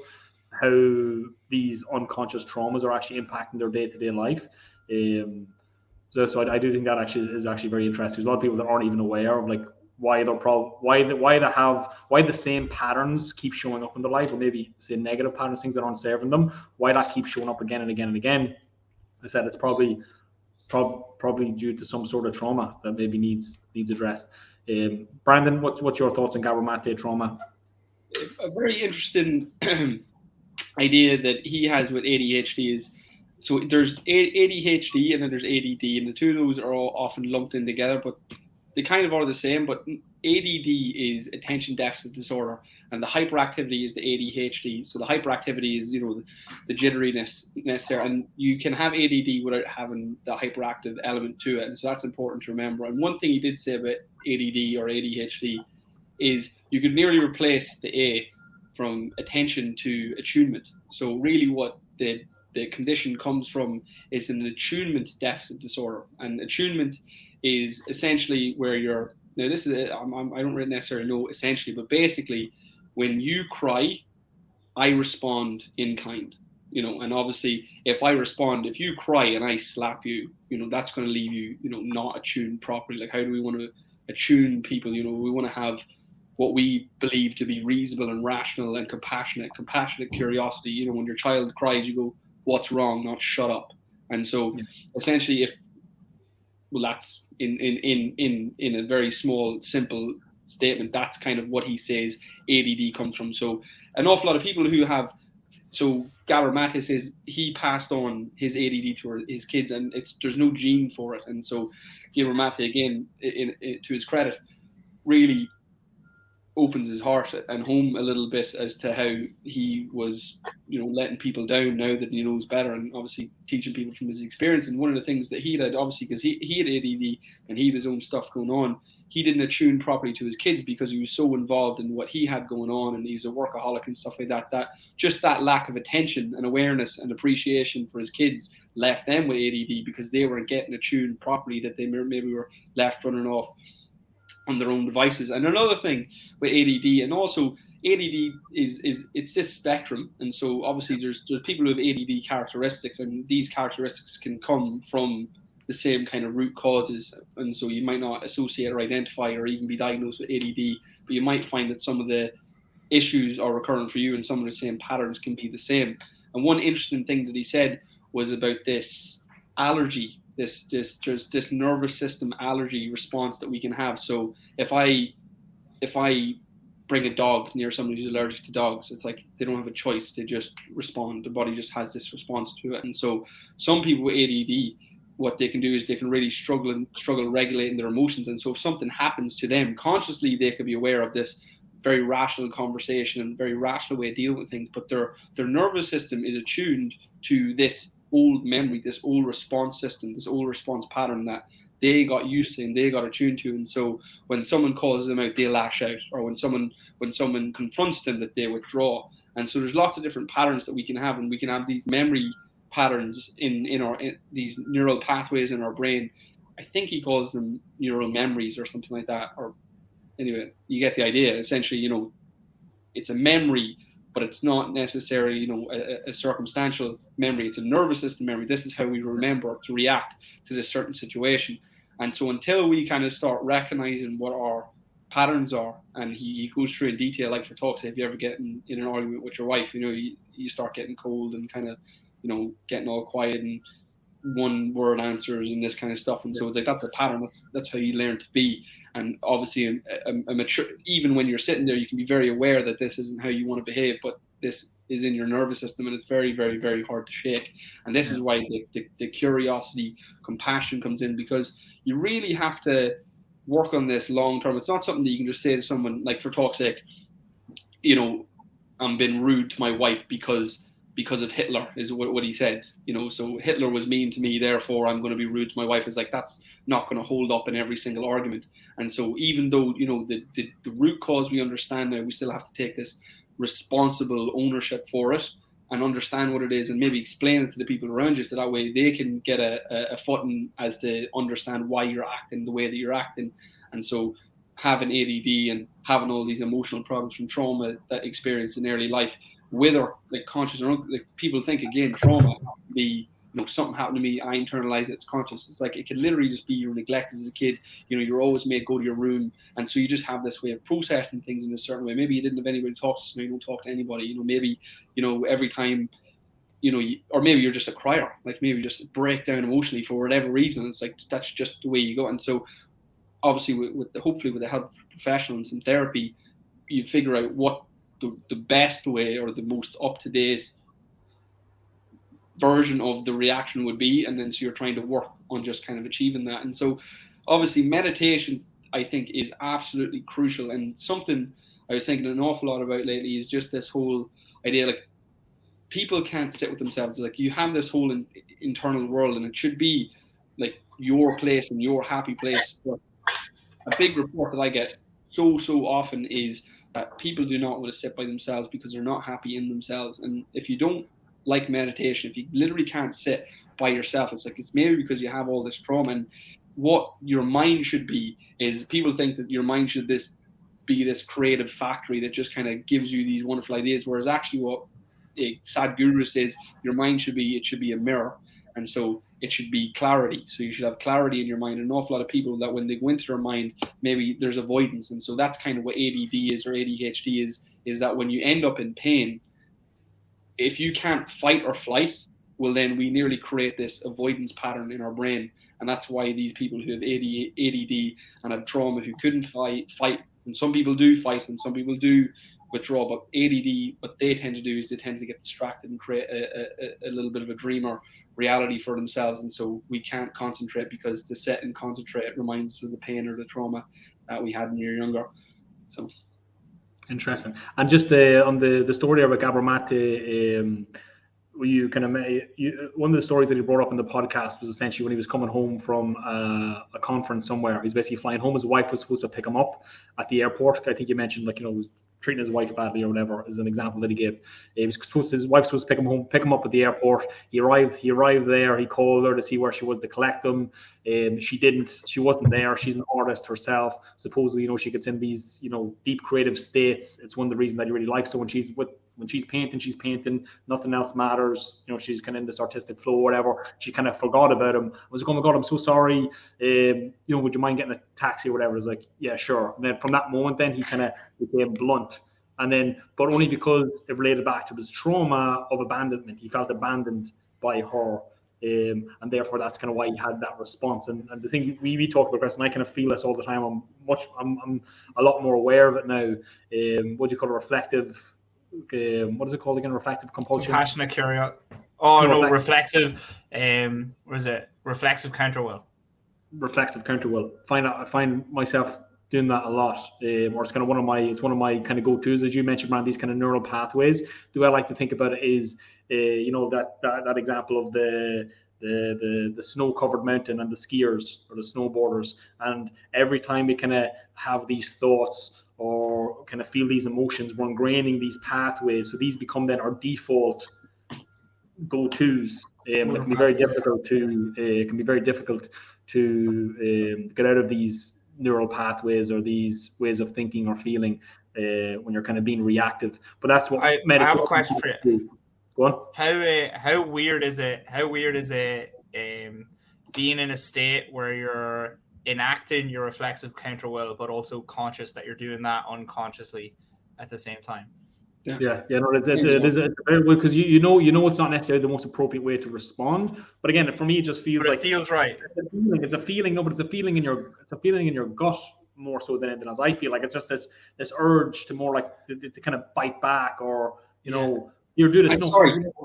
S6: how these unconscious traumas are actually impacting their day-to-day life. So I do think that is actually very interesting. There's a lot of people that aren't even aware of, like, why the same patterns keep showing up in their life, or maybe, say, negative patterns, things that aren't serving them, why that keeps showing up again and again and again. I said it's probably due to some sort of trauma that maybe needs addressed. Brandon, what's your thoughts on Gabor Maté trauma?
S7: A very interesting idea that he has with ADHD is, so there's ADHD and then there's ADD, and the two of those are all often lumped in together, but they kind of are the same. But ADD is attention deficit disorder, and the hyperactivity is the ADHD. So the hyperactivity is, the jitteriness there, and you can have ADD without having the hyperactive element to it, and so that's important to remember. And one thing he did say about ADD or ADHD is you could nearly replace the A from attention to attunement. So really what the condition comes from is an attunement deficit disorder. And attunement is essentially where you're now this is, I don't really necessarily know essentially, but basically when you cry, I respond in kind, you know, and obviously if you cry and I slap you, you know, that's going to leave you, you know, not attuned properly. Like, how do we want to attune people? You know, we want to have what we believe to be reasonable and rational and compassionate curiosity. You know, when your child cries, you go, what's wrong? Not shut up. And so essentially that's in a very small, simple statement, that's kind of what he says ADD comes from. So an awful lot of people who have, so Gabor Maté says he passed on his ADD to his kids, and there's no gene for it. And so Gabor Maté, again, to his credit, really opens his heart and home a little bit as to how he was, you know, letting people down now that he knows better, and obviously teaching people from his experience. And one of the things that he did, obviously, because he had ADD and he had his own stuff going on, he didn't attune properly to his kids because he was so involved in what he had going on, and he was a workaholic and stuff like that. That just that lack of attention and awareness and appreciation for his kids left them with ADD, because they weren't getting attuned properly, that they maybe were left running off on their own devices. And another thing with ADD, and also ADD is it's this spectrum, and so obviously there's people who have ADD characteristics, and these characteristics can come from the same kind of root causes, and so you might not associate or identify or even be diagnosed with ADD, but you might find that some of the issues are recurrent for you, and some of the same patterns can be the same. And one interesting thing that he said was about this allergy, this nervous system allergy response that we can have. So if I bring a dog near somebody who's allergic to dogs, it's like they don't have a choice, they just respond. The body just has this response to it. And so some people with ADD, what they can do is they can really struggle regulating their emotions. And so if something happens to them consciously, they can be aware of this very rational conversation and very rational way of dealing with things, but their nervous system is attuned to this old memory, this old response system, this old response pattern that they got used to and they got attuned to. And so when someone calls them out, they lash out, or when someone confronts them, that they withdraw. And so there's lots of different patterns that we can have, and we can have these memory patterns in these neural pathways in our brain. I think he calls them neural memories or something like that. Or anyway, you get the idea. Essentially, you know, it's a memory, but it's not necessarily, you know, a circumstantial memory. It's a nervous system memory. This is how we remember to react to this certain situation. And so until we kind of start recognizing what our patterns are, and he goes through in detail, like for talks, if you ever get in an argument with your wife, you know, you start getting cold and kind of, you know, getting all quiet and one word answers and this kind of stuff. And so it's like, that's a pattern. That's how you learn to be. And obviously a mature, even when you're sitting there, you can be very aware that this isn't how you want to behave, but this is in your nervous system, and it's very, very, very hard to shake. And this is why the curiosity, compassion comes in, because you really have to work on this long term. It's not something that you can just say to someone, like for talk's sake, you know, I'm being rude to my wife because of Hitler, is what he said, you know, so Hitler was mean to me, therefore I'm going to be rude to my wife. Is like, that's not going to hold up in every single argument. And so even though, you know, the root cause we understand now, we still have to take this responsible ownership for it and understand what it is, and maybe explain it to the people around you, so that way they can get a footing as to understand why you're acting the way that you're acting. And so having ADD and having all these emotional problems from trauma that experienced in early life, whether like conscious or like, people think again, trauma can be, you know, something happened to me, I internalize it, it's conscious. It's like, it can literally just be you were neglected as a kid, you know, you're always made go to your room, and so you just have this way of processing things in a certain way. Maybe you didn't have anybody to talk to, so you don't talk to anybody, you know, maybe, you know, every time, you know, or maybe you're just a crier, like maybe you just break down emotionally for whatever reason. It's like, that's just the way you go. And so obviously hopefully with the help of professionals and some therapy, you figure out what the best way or the most up-to-date version of the reaction would be, and then so you're trying to work on just kind of achieving that. And so obviously meditation, I think, is absolutely crucial, and something I was thinking an awful lot about lately is just this whole idea, like, people can't sit with themselves. Like, you have this whole internal world, and it should be like your place and your happy place. But a big report that I get so often is that people do not want to sit by themselves because they're not happy in themselves. And if you don't like meditation, if you literally can't sit by yourself, it's like, it's maybe because you have all this trauma. And what your mind should be is, people think that your mind should be this creative factory that just kind of gives you these wonderful ideas, whereas actually what Sadhguru says, your mind should be a mirror, and so it should be clarity. So you should have clarity in your mind. An awful lot of people, that when they go into their mind, maybe there's avoidance, and so that's kind of what ADD is, or ADHD is that when you end up in pain, if you can't fight or flight, well, then we nearly create this avoidance pattern in our brain. And that's why these people who have ADD and have trauma, who couldn't fight, and some people do fight and some people do withdraw, but ADD, what they tend to do is they tend to get distracted and create a little bit of a dreamer reality for themselves. And so we can't concentrate, because to sit and concentrate reminds us of the pain or the trauma that we had when you were younger. So
S6: interesting. And just on the story about Gabor Maté, you kind of one of the stories that he brought up in the podcast was essentially when he was coming home from a conference somewhere. He's basically flying home. His wife was supposed to pick him up at the airport. I think you mentioned, like, was treating his wife badly or whatever, is an example that he gave. His wife was supposed to pick him up at the airport. He arrived there. He called her to see where she was to collect him. She wasn't there. She's an artist herself. Supposedly, she gets in these, deep creative states. It's one of the reasons that he really likes her. When she's painting, nothing else matters. She's kind of in this artistic flow or whatever. She kind of forgot about him. I was like, oh my God, I'm so sorry. Would you mind getting a taxi or whatever? It's like, yeah, sure. And then from that moment, then he kind of became blunt. And then, but only because it related back to his trauma of abandonment. He felt abandoned by her. And therefore that's kind of why he had that response. And the thing we talk about, Chris, and I kind of feel this all the time. I'm a lot more aware of it now. What do you call it? Reflective. What is it called again? Reflective compulsion.
S8: Compassionate curiosity. Oh no, reflexive. What is it? Reflexive counterwill. Reflexive
S6: counterwill. I find myself doing that a lot, or it's kind of one of my kind of go-tos, as you mentioned, around these kind of neural pathways. The way I like to think about it is, that example of the snow-covered mountain and the skiers or the snowboarders, and every time we kind of have these thoughts or kind of feel these emotions, we're ingraining these pathways. So these become then our default go-tos. It can be very difficult to get out of these neural pathways or these ways of thinking or feeling when you're kind of being reactive. But that's what
S8: I have a question for you.
S6: Go on.
S8: How weird is it? Being in a state where you're enacting your reflexive counterwill, but also conscious that you're doing that unconsciously at the same time?
S6: No, it is very weird, because you know it's not necessarily the most appropriate way to respond. But again, for me, it just feels
S8: it feels right.
S6: It's a feeling. No, but it's a feeling in your gut more so than anything else. I feel like it's just this urge to more like to kind of bite back, or you're doing it.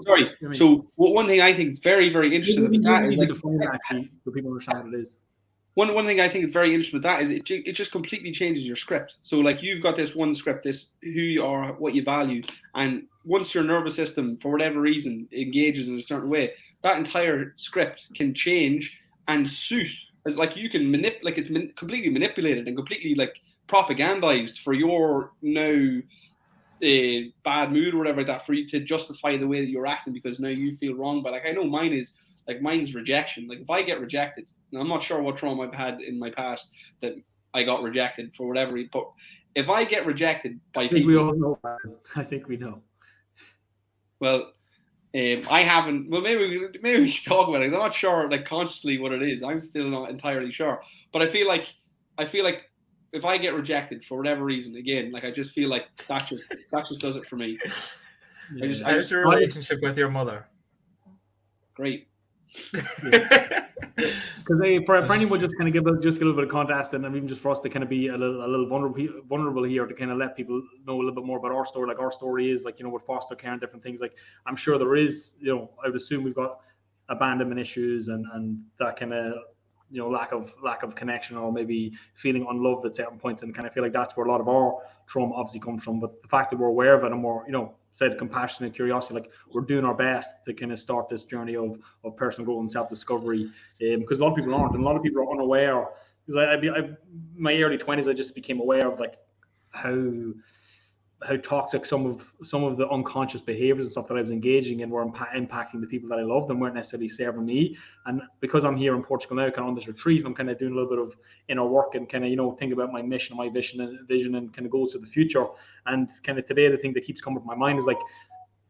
S7: Sorry. So one thing I think is very, very interesting about that is,
S6: actually, so people understand what it is.
S7: One thing I think is very interesting with that is it just completely changes your script. So like, you've got this one script, this who you are, what you value, and once your nervous system, for whatever reason, engages in a certain way, that entire script can change and suit. It's like you can completely manipulated and completely like propagandized for your now bad mood or whatever like that, for you to justify the way that you're acting because now you feel wrong. But like, I know mine's rejection. Like, if I get rejected, and I'm not sure what trauma I've had in my past that I got rejected for whatever reason, but if I get rejected by people,
S6: we all know. I think we know.
S7: Well, I haven't. Well, maybe we can talk about it. I'm not sure, like, consciously what it is. I'm still not entirely sure. But I feel like if I get rejected for whatever reason, again, like, I just feel like that just does it for me.
S8: Yeah. How's your relationship with your mother?
S7: Great.
S6: Because for anyone, just kind of give a little bit of context, and even just for us to kind of be a little vulnerable here, to kind of let people know a little bit more about our story. Like, our story is like, with foster care and different things. Like, I'm sure there is, I would assume we've got abandonment issues and that kind of lack of connection, or maybe feeling unloved at certain points, and kind of feel like that's where a lot of our trauma obviously comes from. But the fact that we're aware of it and we're said compassion and curiosity, like, we're doing our best to kind of start this journey of personal growth and self-discovery, because a lot of people aren't, and a lot of people are unaware. Because I my early 20s, I just became aware of like how how toxic some of the unconscious behaviors and stuff that I was engaging in were impacting the people that I loved and weren't necessarily serving me. And because I'm here in Portugal now, kind of on this retreat, I'm kind of doing a little bit of inner work and kind of, you know, think about my mission, my vision and kind of goals to the future. And kind of today, the thing that keeps coming to my mind is like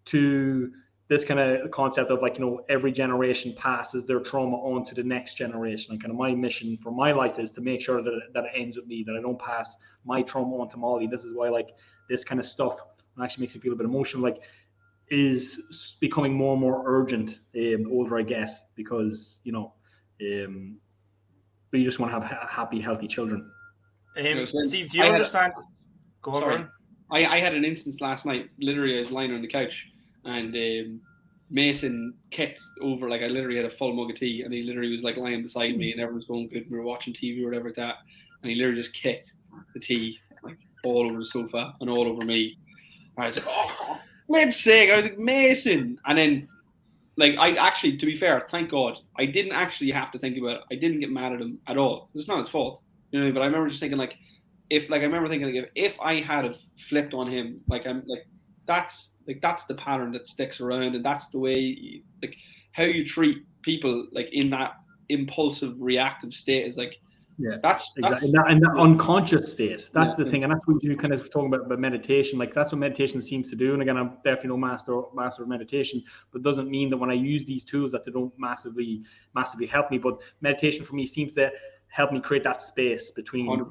S6: to this kind of concept of like, you know, every generation passes their trauma on to the next generation. And kind of my mission for my life is to make sure that it ends with me, that I don't pass my trauma on to Molly. This is why like this kind of stuff actually makes me feel a bit emotional, like is becoming more and more urgent the older I get, because, you know, we just want to have happy, healthy children.
S8: Steve, do you understand? Go on.
S7: Sorry. I had an instance last night. Literally, I was lying on the couch, and Mason kicked over, like I literally had a full mug of tea, and he literally was like lying beside me, and everyone was going good. We were watching TV or whatever like that, and he literally just kicked the tea like all over the sofa and all over me. And I was like, "Oh, flip's sake!" I was like, "Mason," and then like I actually, to be fair, thank God, I didn't actually have to think about it. I didn't get mad at him at all. It's not his fault, you know. But I remember just thinking like, if I had have flipped on him, like I'm like, that's the pattern that sticks around, and that's the way, like, how you treat people like in that impulsive reactive state is like, yeah, that's exactly
S6: in that unconscious state. That's the thing, and that's what you kind of talking about meditation. Like that's what meditation seems to do. And again, I'm definitely no master of meditation, but it doesn't mean that when I use these tools that they don't massively help me. But meditation for me seems to help me create that space between 100%.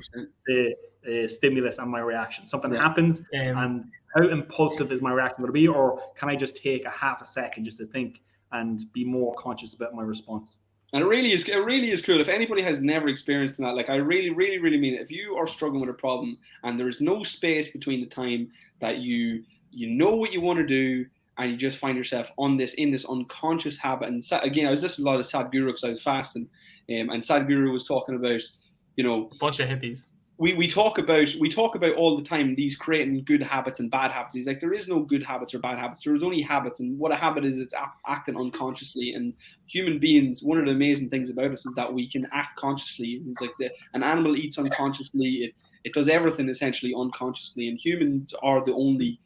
S6: The stimulus and my reaction. Something happens, and how impulsive is my reaction going to be, or can I just take a half a second just to think and be more conscious about my response?
S7: And it really is cool. If anybody has never experienced that, like I really mean it. If you are struggling with a problem and there is no space between the time that you know what you want to do and you just find yourself in this unconscious habit. And again, I was listening to a lot of Sadhguru because I was fasting, and Sadhguru was talking about, you know,
S8: a bunch of hippies.
S7: We talk about all the time these creating good habits and bad habits. He's like, there is no good habits or bad habits. There's only habits, and what a habit is, it's acting unconsciously. And human beings, one of the amazing things about us is that we can act consciously. It's like an animal eats unconsciously. It does everything essentially unconsciously, and humans are the only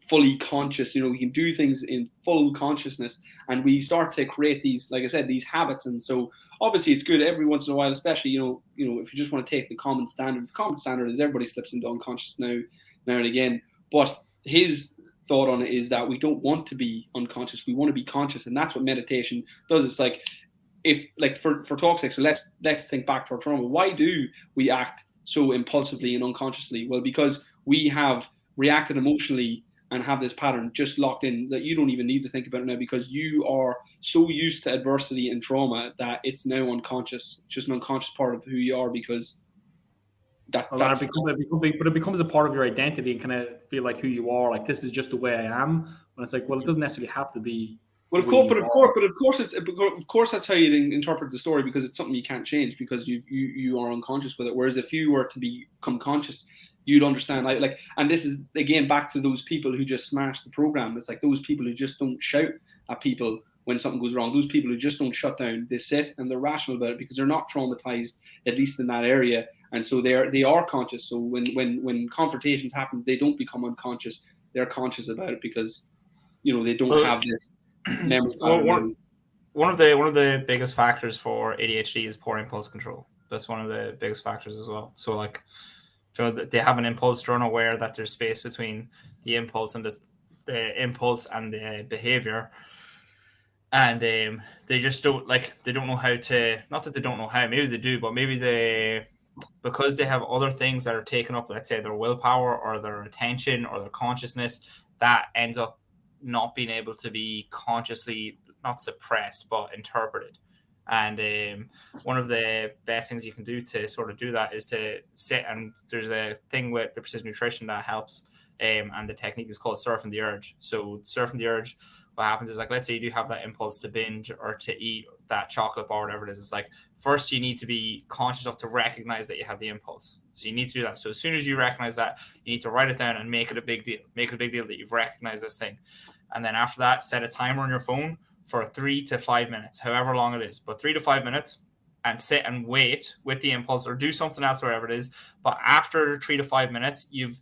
S7: fully conscious. You know, we can do things in full consciousness, and we start to create these, like I said, these habits. And so obviously it's good every once in a while, especially, you know, if you just want to take the common standard. The common standard is everybody slips into unconscious now and again. But his thought on it is that we don't want to be unconscious. We want to be conscious. And that's what meditation does. It's like, if like for talk's sake, so let's think back to our trauma. Why do we act so impulsively and unconsciously? Well, because we have reacted emotionally and have this pattern just locked in that you don't even need to think about it now, because you are so used to adversity and trauma that it's now unconscious. It's just an unconscious part of who you are, because
S6: it becomes a part of your identity and kind of feel like who you are. Like, this is just the way I am. When it's like, well, it doesn't necessarily have to be.
S7: Well, of course, that's how you interpret the story, because it's something you can't change, because you are unconscious with it. Whereas if you were to become conscious, you'd understand. Like, and this is again back to those people who just smash the program. It's like those people who just don't shout at people when something goes wrong. Those people who just don't shut down. They sit and they're rational about it because they're not traumatized, at least in that area, and so they are conscious. So when confrontations happen, they don't become unconscious. They're conscious about it because, you know, they don't have this memory.
S8: One of the biggest factors for ADHD is poor impulse control. That's one of the biggest factors as well. So like, you know, they have an impulse. They're unaware that there's space between the impulse and the impulse and the behavior, and they just don't know how to. Not that they don't know how. Maybe they do, but maybe because they have other things that are taken up. Let's say their willpower or their attention or their consciousness, that ends up not being able to be consciously not suppressed but interpreted. And one of the best things you can do to sort of do that is to sit, and there's a thing with the precision nutrition that helps, and the technique is called surfing the urge. So surfing the urge, what happens is, like, let's say you do have that impulse to binge or to eat that chocolate bar or whatever it is. It's like, first you need to be conscious enough to recognize that you have the impulse. So you need to do that. So as soon as you recognize that, you need to write it down and make it a big deal. Make it a big deal that you've recognized this thing. And then after that, set a timer on your phone for 3 to 5 minutes, however long it is, but 3 to 5 minutes. and sit and wait with the impulse or do something else, wherever it is. But after 3 to 5 minutes, you've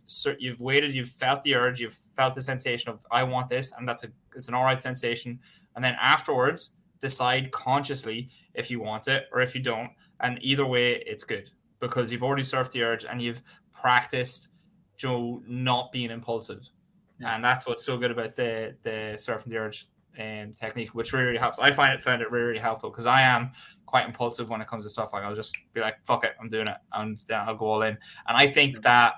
S8: waited, you've felt the urge, you've felt the sensation of I want this, and it's an all right sensation. And then afterwards, decide consciously if you want it or if you don't. And either way, it's good because you've already surfed the urge and you've practiced not being impulsive. Yeah. And that's what's so good about the surfing the urge technique, which really, really helps. I found it really, really helpful because I am quite impulsive when it comes to stuff. Like I'll just be like, fuck it, I'm doing it, and then I'll go all in. And I think that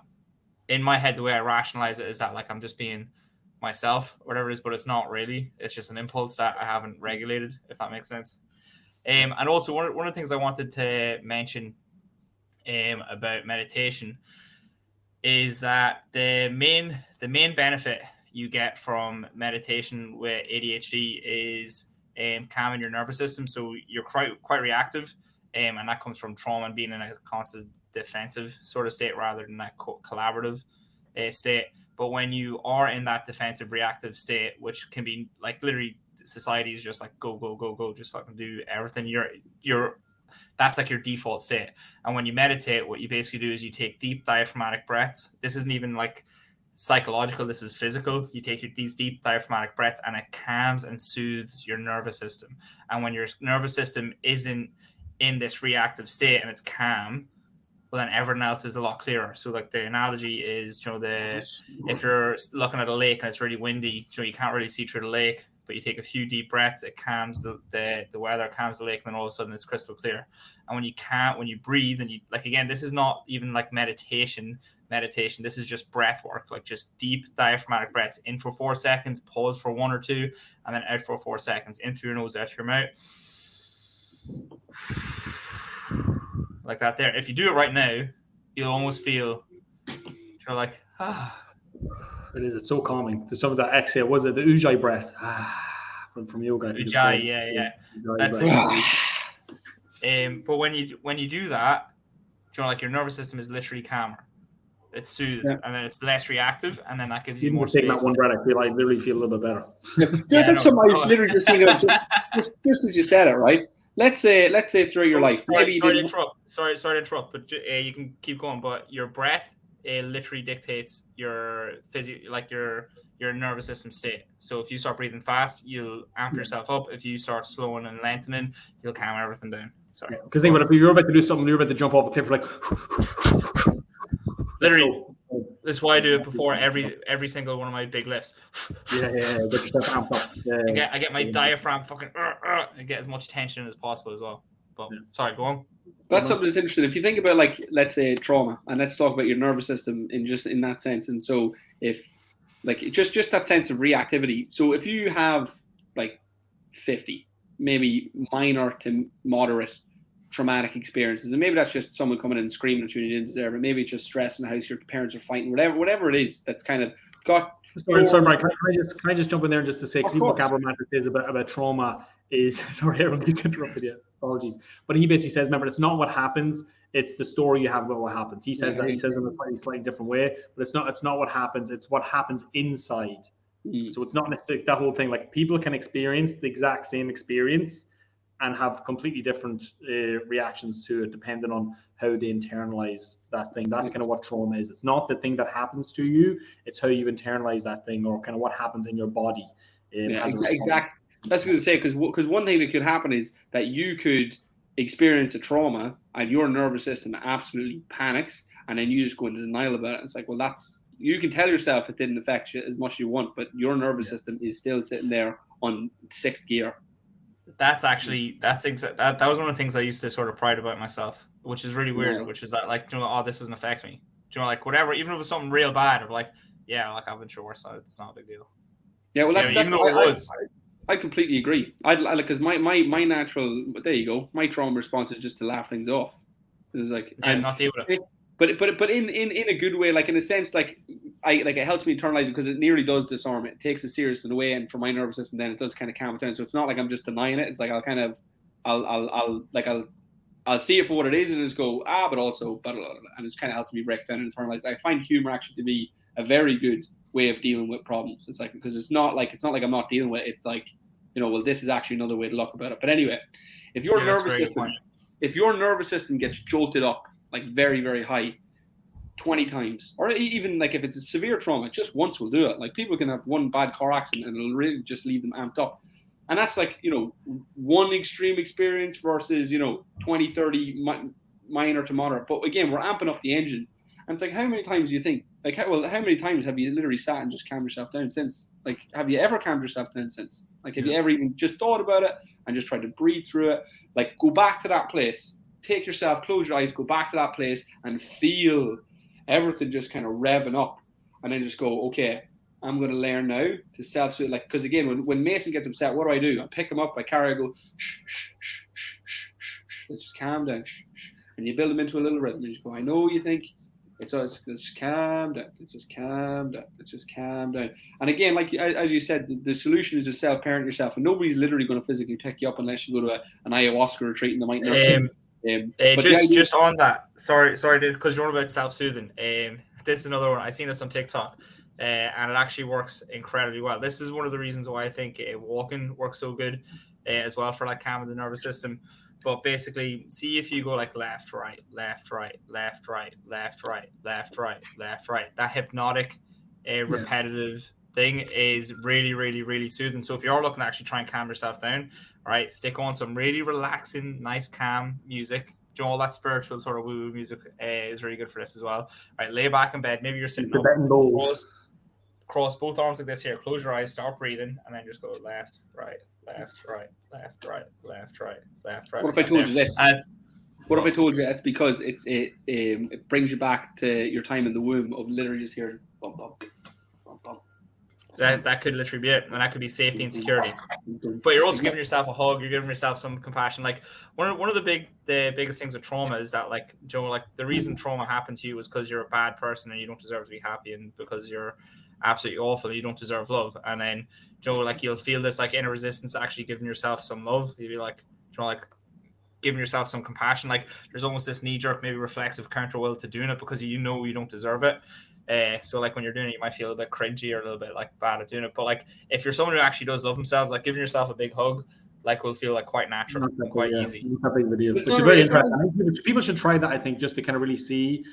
S8: in my head, the way I rationalize it is that like I'm just being myself, whatever it is, but it's not really. It's just an impulse that I haven't regulated, if that makes sense. And also one of the things I wanted to mention about meditation is that the main benefit you get from meditation with ADHD is calming your nervous system. So you're quite reactive, and that comes from trauma and being in a constant defensive sort of state rather than that collaborative state. But when you are in that defensive reactive state, which can be like literally society is just like go, just fucking do everything. You're that's like your default state. And when you meditate, what you basically do is you take deep diaphragmatic breaths. This isn't even like psychological, this is physical. You take these deep diaphragmatic breaths and it calms and soothes your nervous system. And when your nervous system isn't in this reactive state and it's calm, well then everything else is a lot clearer. So like the analogy is, if you're looking at a lake and it's really windy, you can't really see through the lake, but you take a few deep breaths, it calms the weather, calms the lake, and then all of a sudden it's crystal clear. And when you breathe and you, like, again, this is not even like meditation, this is just breath work, like just deep diaphragmatic breaths, in for 4 seconds, pause for 1 or 2, and then out for 4 seconds, in through your nose, out through your mouth. Like that there. If you do it right now, you'll almost feel you're like,
S6: It is. It's so calming. There's some of that exhale. Was it the Ujjayi breath? From yoga.
S8: Ujjayi, yeah. That's it. But when you do that, like your nervous system is literally calmer. It's soothed, and then it's less reactive, and then that gives you more space.
S6: Taking that one breath, I literally feel a little bit better.
S7: That's something I was literally just thinking of, just as you said it, right? Let's say throughout your life,
S8: sorry to interrupt, but you can keep going. But your breath literally dictates your your nervous system state. So if you start breathing fast, you'll amp yourself up. If you start slowing and lengthening, you'll calm everything down. Sorry.
S6: Because think if you're about to do something, you're about to jump off a cliff, like
S8: literally. This is why I do it before every single one of my big lifts.
S6: Get yourself amped up.
S8: I get my diaphragm fucking and get as much tension as possible as well. But sorry, go on.
S7: That's something that's interesting. If you think about, like, let's say trauma, and let's talk about your nervous system in that sense. And so if like just that sense of reactivity. So if you have like 50, maybe minor to moderate traumatic experiences, and maybe that's just someone coming in and screaming at you and you didn't deserve it. Maybe it's just stress in the house, your parents are fighting, whatever it is that's kind of got.
S6: Sorry, Mike. Can I just jump in there and just to say, because what Gabor Maté says about trauma is, sorry, everyone keeps interrupted you. Apologies, but he basically says, remember, it's not what happens; it's the story you have about what happens. He says that. He says in a slightly different way, but it's not what happens; it's what happens inside. So it's not necessarily that whole thing. Like, people can experience the exact same experience and have completely different reactions to it, depending on how they internalize that thing. That's kind of what trauma is. It's not the thing that happens to you; it's how you internalize that thing, or kind of what happens in your body.
S7: Exactly. That's good to say, because one thing that could happen is that you could experience a trauma and your nervous system absolutely panics, and then you just go into denial about it. It's like, well, you can tell yourself it didn't affect you as much as you want, but your nervous system is still sitting there on 6th gear.
S8: That was one of the things I used to sort of pride about myself, which is really weird, which is that, like, this doesn't affect me. Like, whatever, even if it was something real bad, I'm like, like, I've been through worse, so it's not a big deal.
S7: Yeah, well,
S8: even though it was.
S7: I completely agree. Because my natural, there you go, my trauma response is just to laugh things off. It's like,
S8: not deal with it.
S7: But in a good way, like, in a sense, like, it helps me internalize it, because it nearly does disarm it. It takes it serious in a way, and for my nervous system, then it does kind of calm it down. So it's not like I'm just denying it. It's like I'll see it for what it is and just go, but also, and it kind of helps me break down and internalize. I find humor actually to be a very good way of dealing with problems. It's like, because it's not like I'm not dealing with it. It's like, well, this is actually another way to look about it. But anyway, if your nervous system, if your nervous system gets jolted up like very, very high 20 times, or even like if it's a severe trauma, just once will do it. Like people can have one bad car accident and it'll really just leave them amped up. And that's like, one extreme experience versus, 20, 30 minor to moderate. But again, we're amping up the engine. And it's like, how many times do you think, like, how many times have you literally sat and just calmed yourself down since? Like, have you ever calmed yourself down since? Like, have you ever even just thought about it and just tried to breathe through it? Like, go back to that place, take yourself, close your eyes, go back to that place and feel everything just kind of revving up. And then just go, okay, I'm going to learn now to self-soothe. Like, because again, when Mason gets upset, what do? I pick him up, I carry, I go, shh, shh, shh, shh, shh, shh, shh. Let's just calm down. Shh, shh. And you build them into a little rhythm. And you go, I know you think, it's just calm down. It's just calm down. It's just calm down. And again, like as you said, the solution is to self-parent yourself. And nobody's literally going to physically pick you up unless you go to an ayahuasca retreat and they might
S8: just on that. Sorry, because you're on about self-soothing. This is another one. I've seen this on TikTok, and it actually works incredibly well. This is one of the reasons why I think walking works so good as well for like calming the nervous system. But basically, see if you go like left, right, left, right, left, right, left, right, left, right, left, right. That hypnotic, repetitive thing is really, really, really soothing. So if you're looking to actually try and calm yourself down, all right, stick on some really relaxing, nice, calm music. All that spiritual sort of woo-woo music is really good for this as well. All right, lay back in bed. Maybe you're sitting up, cross both arms like this here. Close your eyes, start breathing, and then just go left, right, left, right, left, right, left, right, left, right.
S7: What if I told you this? What if I told you it's because it brings you back to your time in the womb of literally just hearing bump, bump, bump, bump.
S8: That could literally be it, and that could be safety and security. But you're also giving yourself a hug. You're giving yourself some compassion. Like one of the biggest things with trauma is that like the reason trauma happened to you was because you're a bad person and you don't deserve to be happy, and because you're absolutely awful and you don't deserve love. And then like you'll feel this like inner resistance to actually giving yourself some love. You'll be like like giving yourself some compassion. Like there's almost this knee jerk, maybe reflexive counter will to doing it because you don't deserve it. So like when you're doing it, you might feel a bit cringy or a little bit like bad at doing it. But like if you're someone who actually does love themselves, like giving yourself a big hug, like will feel like quite natural and quite easy.
S6: Which is very interesting. People should try that, I think, just to kind of really see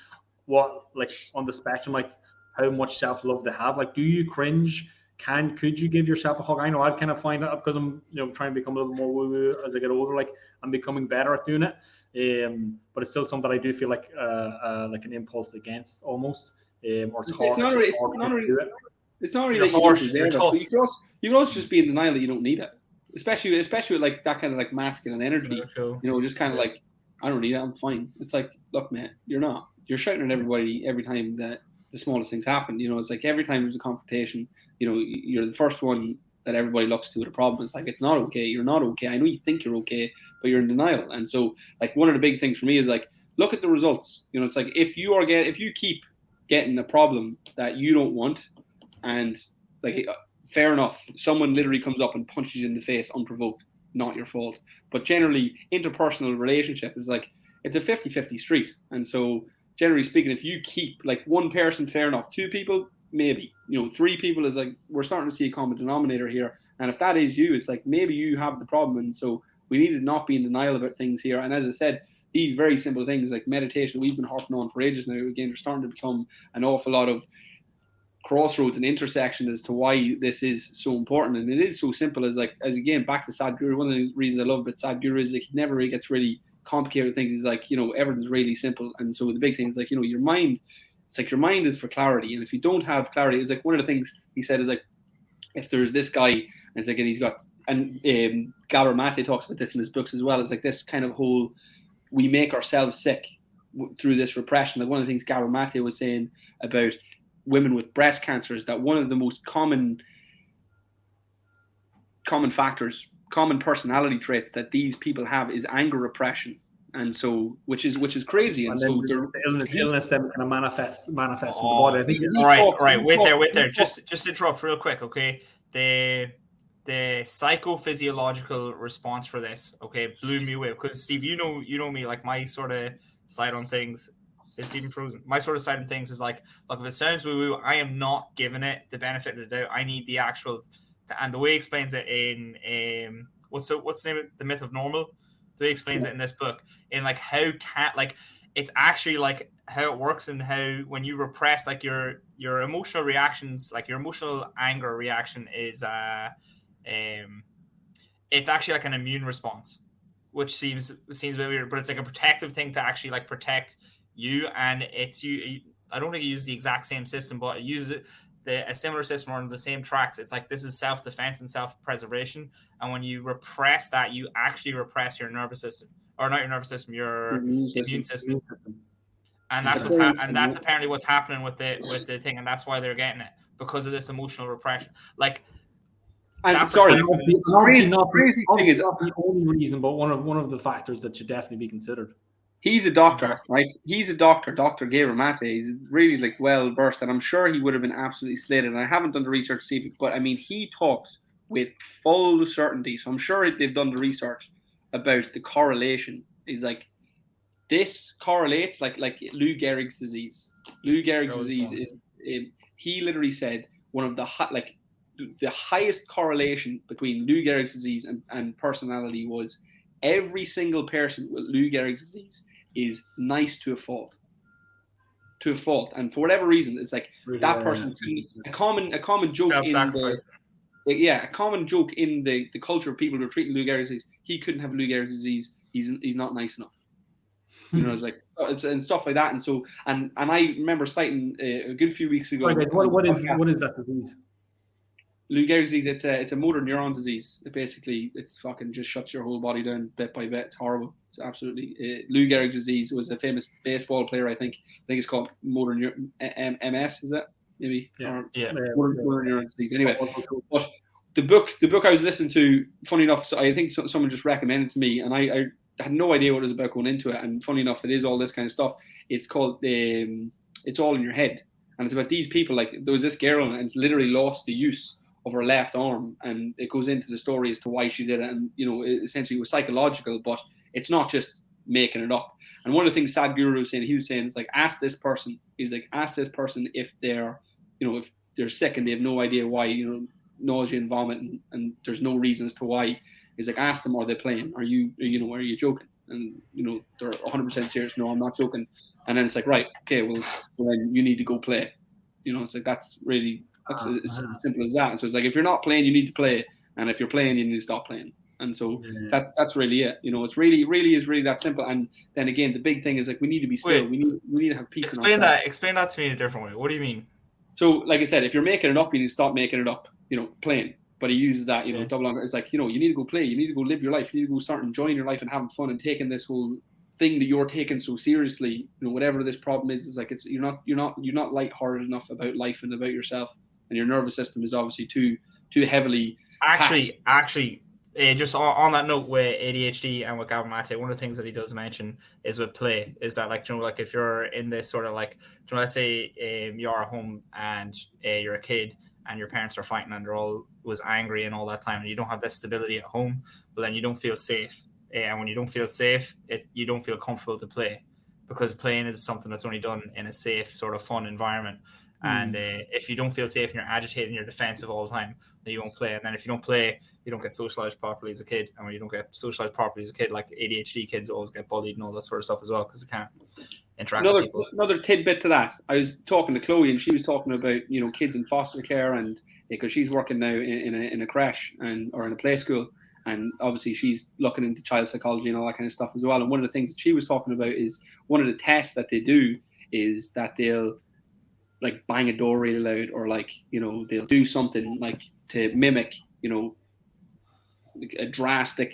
S6: what like on the spectrum, like how much self-love they have. Like, do you cringe? Could you give yourself a hug? I know I'd kind of find that up because I'm trying to become a little more woo-woo as I get older. Like I'm becoming better at doing it. But it's still something I do feel like an impulse against almost. Or it's not really
S7: that you don't deserve it, but you can also just be in denial that you don't need it. Especially with like that kind of like masculine energy. Just kind of like, I don't need it, I'm fine. It's like, look, man, you're not. You're shouting at everybody every time that the smallest things happen. It's like every time there's a confrontation, you're the first one that everybody looks to with a problem. It's like, it's not okay. You're not okay. I know you think you're okay, but you're in denial. And so like one of the big things for me is like, look at the results. It's like if you keep getting a problem that you don't want, and like fair enough, someone literally comes up and punches you in the face unprovoked, not your fault. But generally interpersonal relationship is like it's a 50-50 street. And so generally speaking, if you keep like one person, fair enough, two people, maybe, three people is like we're starting to see a common denominator here. And if that is you, it's like maybe you have the problem. And so we need to not be in denial about things here. And as I said, these very simple things like meditation, we've been harping on for ages now. Again, they're starting to become an awful lot of crossroads and intersection as to why this is so important. And it is so simple as again, back to Sadhguru. One of the reasons I love about Sadhguru is that he never really gets really complicated things. He's like, everything's really simple. And so the big thing is like, your mind, it's like your mind is for clarity. And if you don't have clarity, it's like one of the things he said is like, if there's this guy, and it's like, and he's got, and Gabor Maté talks about this in his books as well. It's like this kind of whole, we make ourselves sick through this repression. Like one of the things Gabor Maté was saying about women with breast cancer is that one of the most common factors, common personality traits that these people have is anger repression. And so, which is crazy. And so
S6: the illness then kind of manifests in the body. I think.
S8: All right. Wait there. Just interrupt real quick, okay? The psychophysiological response for this, okay, blew me away. Because Steve, you know me, like my sort of side on things is even frozen. My sort of side on things is like, look, if it sounds woo-woo, I am not giving it the benefit of the doubt. I need the actual, and the way he explains it in what's the name of the myth of normal? The way he explains it in this book, in like how like it's actually like how it works and how when you repress like your emotional reactions, like your emotional anger reaction is it's actually like an immune response, which seems a bit weird, but it's like a protective thing to actually like protect you. And it's you. I don't think you use the exact same system, but it uses a similar system on the same tracks. It's like this is self-defense and self-preservation, and when you repress that, you actually repress your nervous system, or not your nervous system, your immune system. And that's that's apparently what's happening with the thing, and that's why they're getting it, because of this emotional repression. Like,
S6: I'm sorry, the crazy thing is not the only reason, but one of the factors that should definitely be considered.
S7: He's a doctor, right? He's a doctor, Dr. Gabor Maté. He's really like well versed, and I'm sure he would have been absolutely slated. And I haven't done the research to see if, but I mean, he talks with full certainty. So I'm sure they've done the research about the correlation. He's like, this correlates like Lou Gehrig's disease. Lou Gehrig's disease is. He literally said one of the the highest correlation between Lou Gehrig's disease and personality was every single person with Lou Gehrig's disease is nice to a fault. And for whatever reason, it's like that person, a common joke a common joke in the culture of people who are treating Lou Gehrig's disease, he couldn't have Lou Gehrig's disease, he's not nice enough. You know, it's like and stuff like that. And so and I remember citing a good few weeks ago.
S6: What is that disease?
S7: Lou Gehrig's disease, it's a motor neuron disease. It's fucking just shuts your whole body down bit by bit. It's horrible. It's absolutely Lou Gehrig's disease was a famous baseball player. I think it's called motor neuron MS. Is that maybe?
S8: Yeah.
S7: Motor neuron disease. Anyway, but the book I was listening to, funny enough, so I think someone just recommended it to me, and I had no idea what it was about going into it. And funny enough, it is all this kind of stuff. It's called It's All in Your Head, and it's about these people. Like there was this girl and literally lost the use of her left arm, and it goes into the story as to why she did it, and essentially it was psychological, but it's not just making it up. And one of the things Sadhguru was saying, it's like, ask this person if they're if they're sick and they have no idea why, nausea and vomit and there's no reason as to why. He's like, ask them, are they playing? Are you joking? And they're 100% serious. No, I'm not joking. And then it's like, right, okay, well then you need to go play. It's like that's as simple as that. And so it's like, if you're not playing, you need to play, and if you're playing, you need to stop playing. And so that's really it. It's really that simple. And then again, the big thing is like we need to be still. We need to have peace.
S8: Explain that to me in a different way. What do you mean?
S7: So, like I said, if you're making it up, you need to stop making it up. Playing. But he uses that, double on. It's like you need to go play. You need to go live your life. You need to go start enjoying your life and having fun and taking this whole thing that you're taking so seriously. Whatever this problem is like you're not lighthearted enough about life and about yourself. And your nervous system is obviously too heavily. Actually,
S8: just on that note with ADHD and with Gabor Maté, one of the things that he does mention is with play is that like if you're in this sort of like let's say you're at home and you're a kid and your parents are fighting and they're all was angry and all that time and you don't have this stability at home, but then you don't feel safe, and when you don't feel safe, you don't feel comfortable to play, because playing is something that's only done in a safe sort of fun environment. And if you don't feel safe and you're agitated and you're defensive all the time, then you won't play. And then if you don't play, you don't get socialized properly as a kid. And when you don't get socialized properly as a kid, like ADHD kids always get bullied and all that sort of stuff as well, because they can't interact with people.
S7: Another tidbit to that. I was talking to Chloe and she was talking about, kids in foster care, and because she's working now in a creche or in a play school. And obviously she's looking into child psychology and all that kind of stuff as well. And one of the things that she was talking about is one of the tests that they do is that they'll like bang a door really loud, or like, they'll do something like to mimic, a drastic,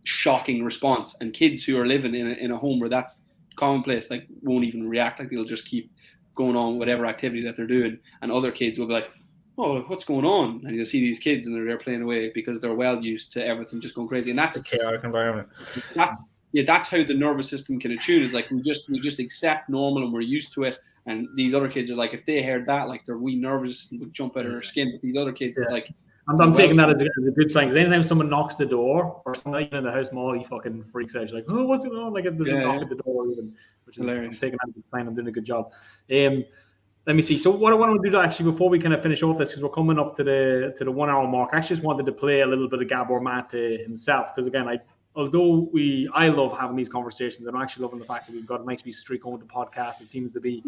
S7: shocking response. And kids who are living in a home where that's commonplace, like won't even react. Like they'll just keep going on whatever activity that they're doing. And other kids will be like, oh, what's going on? And you'll see these kids and they're playing away because they're well used to everything just going crazy. And that's
S8: a chaotic environment.
S7: That's how the nervous system can attune. It's like we just accept normal and we're used to it. And these other kids are like, if they heard that, like their wee nervous system would jump out of their skin. But these other kids, it's like,
S6: I'm taking that as a good sign. Because anytime someone knocks the door or someone in the house, Molly fucking freaks out. She's like, oh, what's going on? Like if there's a knock at the door, even, which is hilarious. I'm taking that as a sign I'm doing a good job. Let me see. So what I want to do actually before we kind of finish off this, because we're coming up to the 1 hour mark, I actually just wanted to play a little bit of Gabor Maté himself, because again, although I love having these conversations, I'm actually loving the fact that we've got a nice wee streak on with the podcast. It seems to be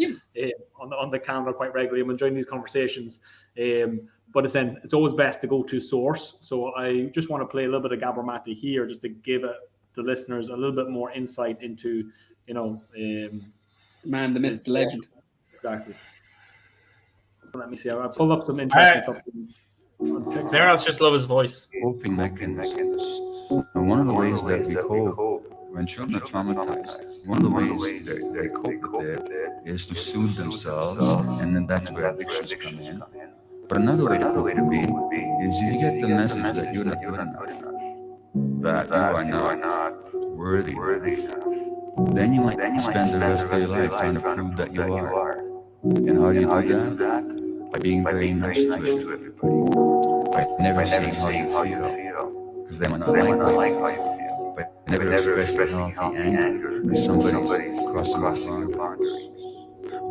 S6: on the calendar quite regularly. I'm enjoying these conversations. But it's always best to go to source. So I just want to play a little bit of Gabor Maté here, just to give the listeners a little bit more insight into,
S7: man, the myth, the legend.
S6: Exactly. So let me see. I pulled up some interesting stuff.
S8: Does anyone else just love his voice?
S9: Coping mechanisms. And one of the ways that we cope when children are traumatized, one of the ways that they cope with it is to soothe themselves, and then that's where addictions come in. But another way to cope would be is you get the message that you're not good enough, that you are not worthy enough. Then you might spend the rest of your life trying to prove that you are. And how do you do that? By being very nice to everybody. By never saying how you feel, because they might not like how you feel. By never expressing healthy anger because somebody's crossing your boundaries.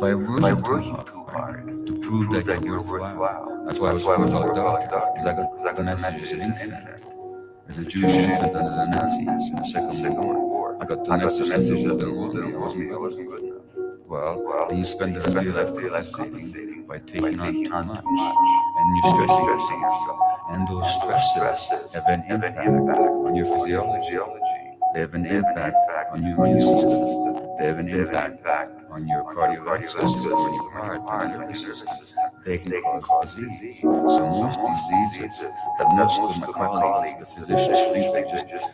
S9: By working too hard to prove that you're worthwhile. That's why I was called a doctor, because I got the message as an infant. As a Jewish infant under the Nazis in the Second World War, I got the message that the world wasn't good enough. Well, then you spend the rest of your life compensating by taking on too much, and you're stressing yourself. And those stresses have an impact on your physiology. They have an impact on your immune system. They have an impact on your cardiovascular system, on your heart, on your nervous system. They can cause disease. So most diseases that most of my colleagues, the physicians, think they just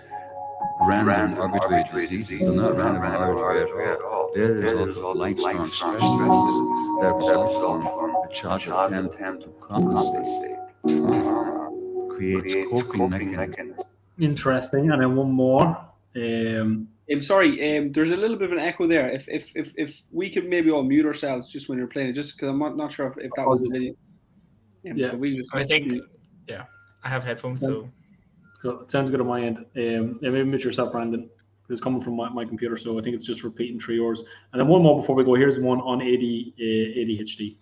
S9: random arbitrary diseases. They're not random arbitrary at all. They're the result of lifelong stresses that result from a child's attempt to compensate. Trauma creates coping mechanisms.
S6: Interesting. And then one more.
S7: I'm sorry, there's a little bit of an echo there. If we could maybe all mute ourselves just when you're playing it, just because I'm not sure if that was the video.
S6: Yeah.
S8: I think, I have headphones, so.
S6: Cool. It sounds good on my end. Maybe mute yourself, Brandon. It's coming from my computer, so I think it's just repeating through yours. And then one more before we go. Here's one on ADHD.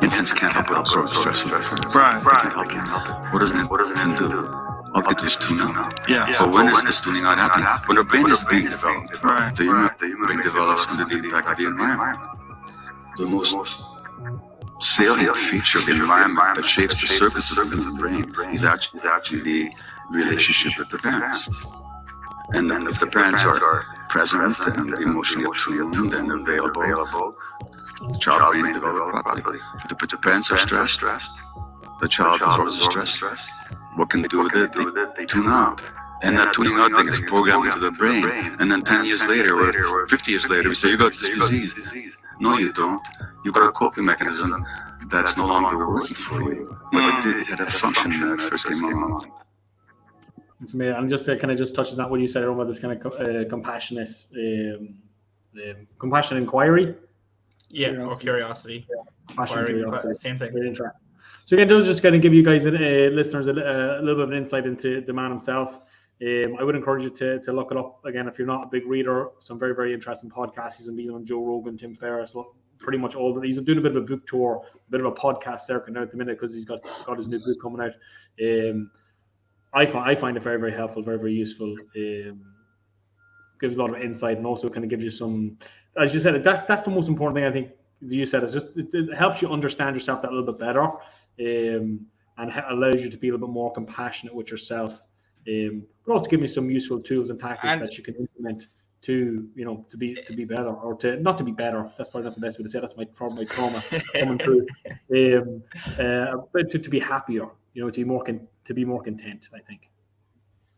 S10: Infants can't help but absorb stress. Right. They can't help it. What does an infant do? All they do is tune out. Yeah. So when is this tuning out happening? When their brain is being developed. Right. The human brain develops under the impact of the environment. The most salient feature of the environment that shapes the circuits of the human brain is actually the relationship with the parents. And then if the parents are present and emotionally attuned and available, the child brain is developed properly. If the parents are stressed, the child absorbs the stress. What can they do with it? They tune out. And that tuning out thing is programmed into the brain. And then 10 years later, or 50 years later, we say, you got this disease. No, you don't. You got a coping mechanism that's no longer working for you. But it had a function when it first came along.
S6: It's amazing. And just kind of just touches on what you said about this kind of compassionate inquiry.
S8: Yeah, or curiosity.
S6: Curiosity.
S8: Same thing.
S6: Very interesting. So again, those just going to give you guys, listeners, a little bit of an insight into the man himself. I would encourage you to look it up. Again, if you're not a big reader, some very, very interesting podcasts. He's been on Joe Rogan, Tim Ferriss, pretty much all of it. He's doing a bit of a book tour, a bit of a podcast circuit now at the minute because he's got his new book coming out. I find it very, very helpful, very, very useful. Gives a lot of insight and also kind of gives you some, as you said, that's the most important thing I think you said, is just it helps you understand yourself that little bit better, and allows you to be a little bit more compassionate with yourself. But also give me some useful tools and tactics that you can implement to be better, or to not to be better. That's probably not the best way to say it. That's my trauma coming through. But to be happier, to be more content, I think.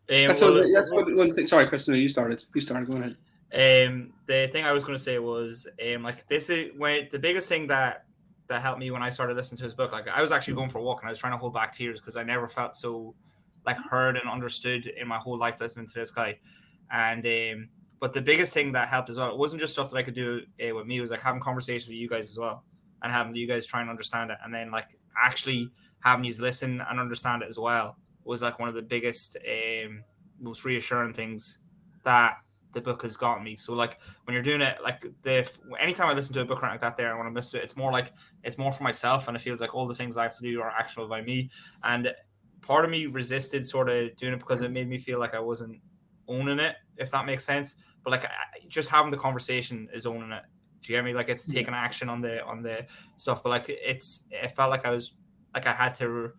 S7: That's one thing. Sorry, Chris, you started. Go ahead.
S8: The thing I was going to say was, this is when the biggest thing that helped me when I started listening to his book. Like, I was actually going for a walk and I was trying to hold back tears because I never felt so heard and understood in my whole life listening to this guy. And but the biggest thing that helped as well, it wasn't just stuff that I could do with me. It was having conversations with you guys as well, and having you guys try and understand it, and then actually having you listen and understand it as well was one of the biggest, most reassuring things that the book has gotten me. So when you're doing it, anytime I listen to a book like that, there, and when I'm listening to it, it's more for myself, and it feels like all the things I have to do are actionable by me. And part of me resisted sort of doing it because it made me feel like I wasn't owning it, if that makes sense. But like just having the conversation is owning it. Do you get me? Like it's taking action on the stuff, but like it felt like I had to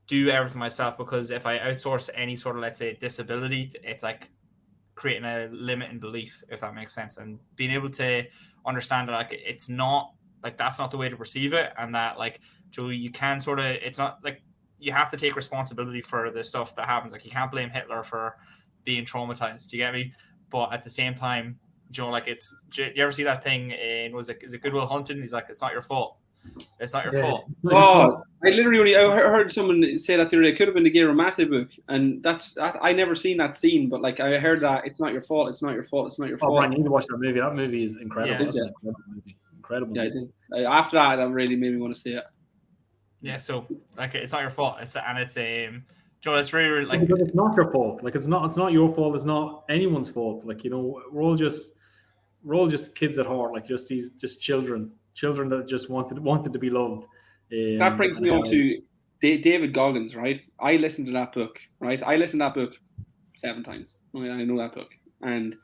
S8: do everything myself, because if I outsource any sort of, let's say, disability, it's like creating a limit in belief, if that makes sense, and being able to understand that like it's not like that's not the way to perceive it, and that like Joe, you can sort of, it's not like you have to take responsibility for the stuff that happens. Like you can't blame Hitler for being traumatized. Do you get me? But at the same time, Joe, like it's, you ever see that thing in, is it Good Will Hunting? He's like, it's not your fault. It's not your fault.
S7: Oh, I heard someone say that the other day. It could have been the Gabor Maté book, and I never seen that scene, but like I heard that it's not your fault. It's not your fault. It's not your fault.
S6: Oh, Brian, you need to watch that movie. That movie is incredible.
S7: Yeah.
S6: An incredible movie. Incredible.
S7: Yeah, I did. After that really made me want to see it.
S8: Yeah, so like it's not your fault. It's Joe, it's really like
S6: because it's not your fault. Like it's not your fault. It's not anyone's fault. Like, you know, we're all just kids at heart. Like just children that just wanted to be loved.
S7: That brings me on to David Goggins, right? I listened to that book, right? I listened to that book 7 times. I know that book, and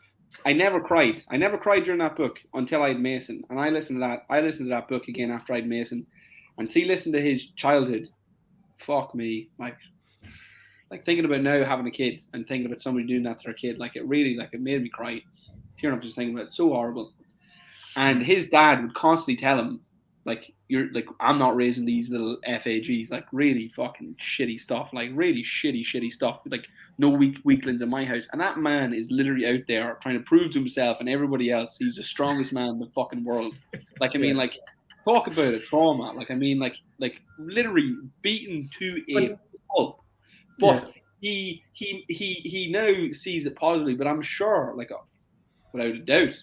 S7: I never cried. I never cried during that book until I had Mason, and I listened to that book again after I had Mason, and listen to his childhood. Fuck me, like thinking about now having a kid and thinking about somebody doing that to their kid, like it really, like it made me cry. Tearing up just thinking about it. It's so horrible. And his dad would constantly tell him, like, you're like, I'm not raising these little FAGs, like really fucking shitty stuff, like really shitty stuff, like no weaklings in my house. And that man is literally out there trying to prove to himself and everybody else he's the strongest man in the fucking world. Like, I mean, like, talk about a trauma. Like, I mean, like literally beaten to a pulp. But he now sees it positively. But I'm sure, like, without a doubt,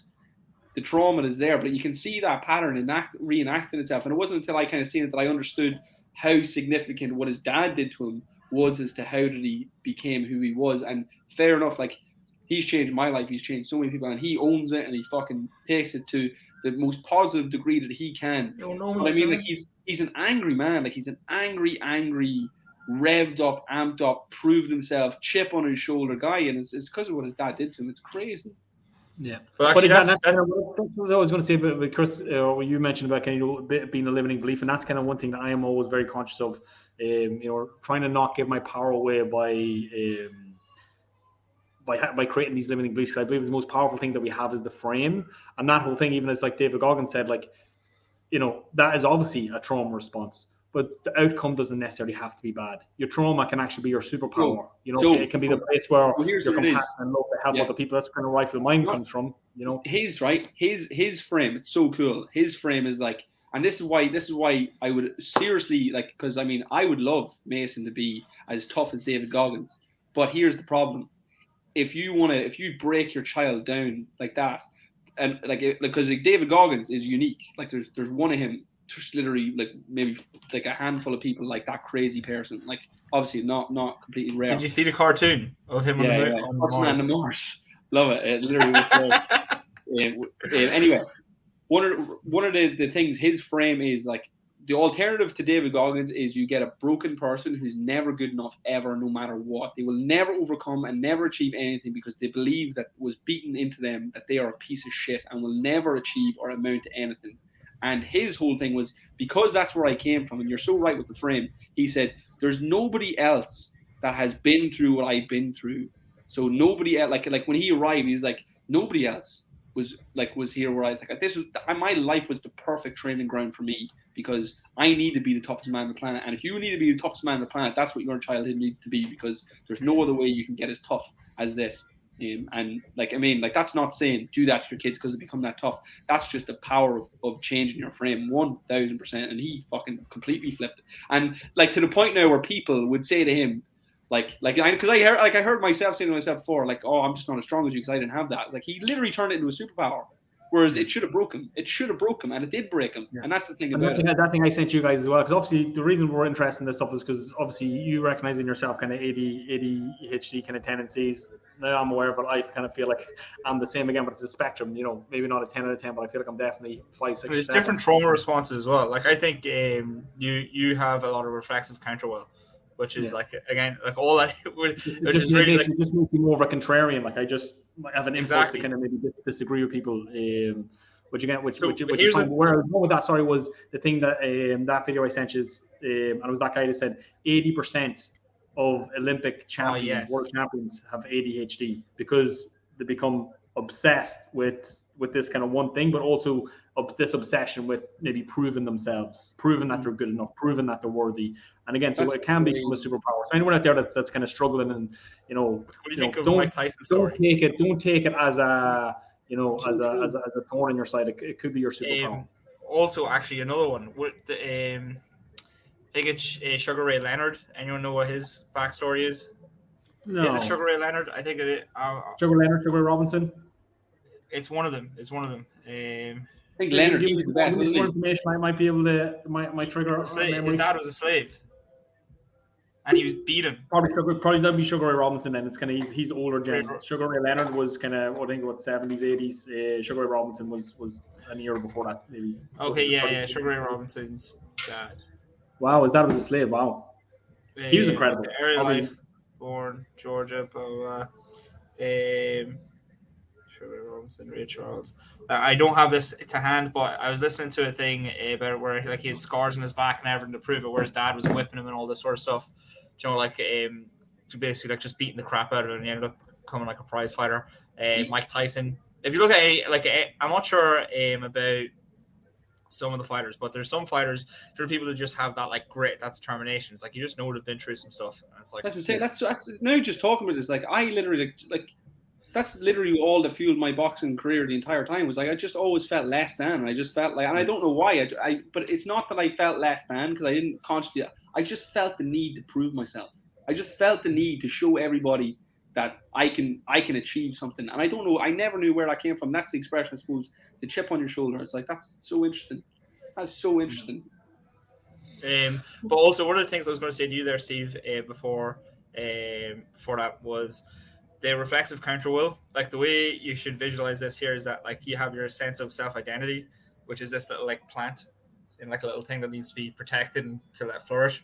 S7: the trauma is there, but you can see that pattern reenacting itself. And it wasn't until I kind of seen it that I understood how significant what his dad did to him was as to how did he became who he was. And fair enough, like he's changed my life, he's changed so many people, and he owns it and he fucking takes it to the most positive degree that he can. But I mean, like he's an angry man, like he's an angry, revved up, amped up, proved himself, chip on his shoulder guy, and it's because of what his dad did to him. It's crazy.
S6: Yeah, but actually, that's what I was going to say. But Chris, what you mentioned about kind of being a limiting belief, and that's kind of one thing that I am always very conscious of. You know, trying to not give my power away by creating these limiting beliefs. Because I believe the most powerful thing that we have is the frame, and that whole thing, even as like David Goggins said, like, you know, that is obviously a trauma response. But the outcome doesn't necessarily have to be bad. Your trauma can actually be your superpower. You know, it can be the place where your compassion and love to help other people. That's kind of where I feel mine comes from. You know, his frame. It's so cool. His frame is like, and this is why I would seriously like, because I mean, I would love Mason to be as tough as David Goggins. But here's the problem: if you break your child down like that, and because David Goggins is unique. Like there's one of him. Just literally like maybe like a handful of people like that crazy person, like obviously not completely rare.
S8: Did you see the cartoon of him on
S7: What's Man the Mars? Love it. It literally was anyway, one of the things his frame is like, the alternative to David Goggins is you get a broken person who's never good enough ever, no matter what. They will never overcome and never achieve anything because they believe that was beaten into them that they are a piece of shit and will never achieve or amount to anything. And his whole thing was, because that's where I came from, and you're so right with the frame, he said, there's nobody else that has been through what I've been through. So nobody else, like when he arrived, he's like, nobody else was here where I was like, my life was the perfect training ground for me because I need to be the toughest man on the planet. And if you need to be the toughest man on the planet, that's what your childhood needs to be, because there's no other way you can get as tough as this. And like, I mean, like, that's not saying do that to your kids because they become that tough. That's just the power of changing your frame 1000%. And he fucking completely flipped it. And like, to the point now where people would say to him, because I heard myself saying to myself before, like, oh, I'm just not as strong as you because I didn't have that. Like, he literally turned it into a superpower. Whereas it should have broke him. It should have broke him, and it did break him. Yeah. And that's the thing about it.
S6: That thing I sent you guys as well, because obviously the reason we're interested in this stuff is because obviously you recognize in yourself kind of ADHD kind of tendencies. Now I'm aware of it. I kind of feel like I'm the same again, but it's a spectrum. You know, maybe not a 10 out of 10, but I feel like I'm definitely 5, 6.
S8: There's different trauma responses as well. Like I think you have a lot of reflexive counterwill, which is like, again, like all that, which is
S6: really
S8: really
S6: like, it just makes you more of a contrarian. Like I just have an impulse
S8: Exactly.
S6: to kind of maybe disagree with people. Which again, which
S8: So,
S6: is
S8: here's
S6: fine. Where I was going with that, sorry, was the thing that that video I sent you, and it was that guy that said 80% of Olympic champions,
S8: yes.
S6: world champions, have ADHD because they become obsessed with this kind of one thing, but also this obsession with maybe proving themselves, proving that they're good enough, proving that they're worthy. And again, so it can become a superpower. So anyone out there that's kind of struggling and
S8: what do you think of
S6: don't
S8: Mike Tyson's story?
S6: Don't take it as a as a thorn in your side. It could be your superpower.
S8: Also, actually, another one. With the, I think it's Sugar Ray Leonard. Anyone know what his backstory is?
S6: No.
S8: Is it Sugar Ray Leonard? I think it is.
S6: Sugar Leonard, Sugar Ray Robinson.
S8: It's one of them.
S7: I think Leonard, he was the best.
S6: More information I might be able to might trigger.
S8: His dad was a slave, and he beat him.
S6: Probably that'd be Sugar Ray Robinson. Then it's kind of he's the older gen. Sugar Ray Leonard was kind of I think what 70s, 80s. Sugar Ray Robinson was an year before that maybe.
S8: Okay, yeah. Sugar Ray Robinson's dad.
S6: Wow, his dad was a slave. Wow, he was incredible.
S8: Early life, born Georgia, Sugar Robinson, Ray Charles. I don't have this to hand, but I was listening to a thing about where like he had scars on his back and everything to prove it, where his dad was whipping him and all this sort of stuff. Basically like just beating the crap out of him, and he ended up becoming like a prize fighter. Mike Tyson. If you look at I'm not sure about some of the fighters, but there's some fighters, there are people that just have that like grit, that determination. It's like you just know they've been through some stuff. And it's like
S7: that's now just talking about this. Like I literally like that's literally all that fueled my boxing career the entire time. Was like I just always felt less than. I just felt like, and I don't know why. But it's not that I felt less than because I didn't consciously. I just felt the need to prove myself. I just felt the need to show everybody that I can achieve something. And I don't know. I never knew where that came from. That's the expression, I suppose. The chip on your shoulder. It's like that's so interesting. That's so interesting.
S8: But also one of the things I was going to say to you there, Steve, before that was the reflexive counter will. Like the way you should visualize this here is that like you have your sense of self-identity, which is this little like plant and like a little thing that needs to be protected and to let flourish.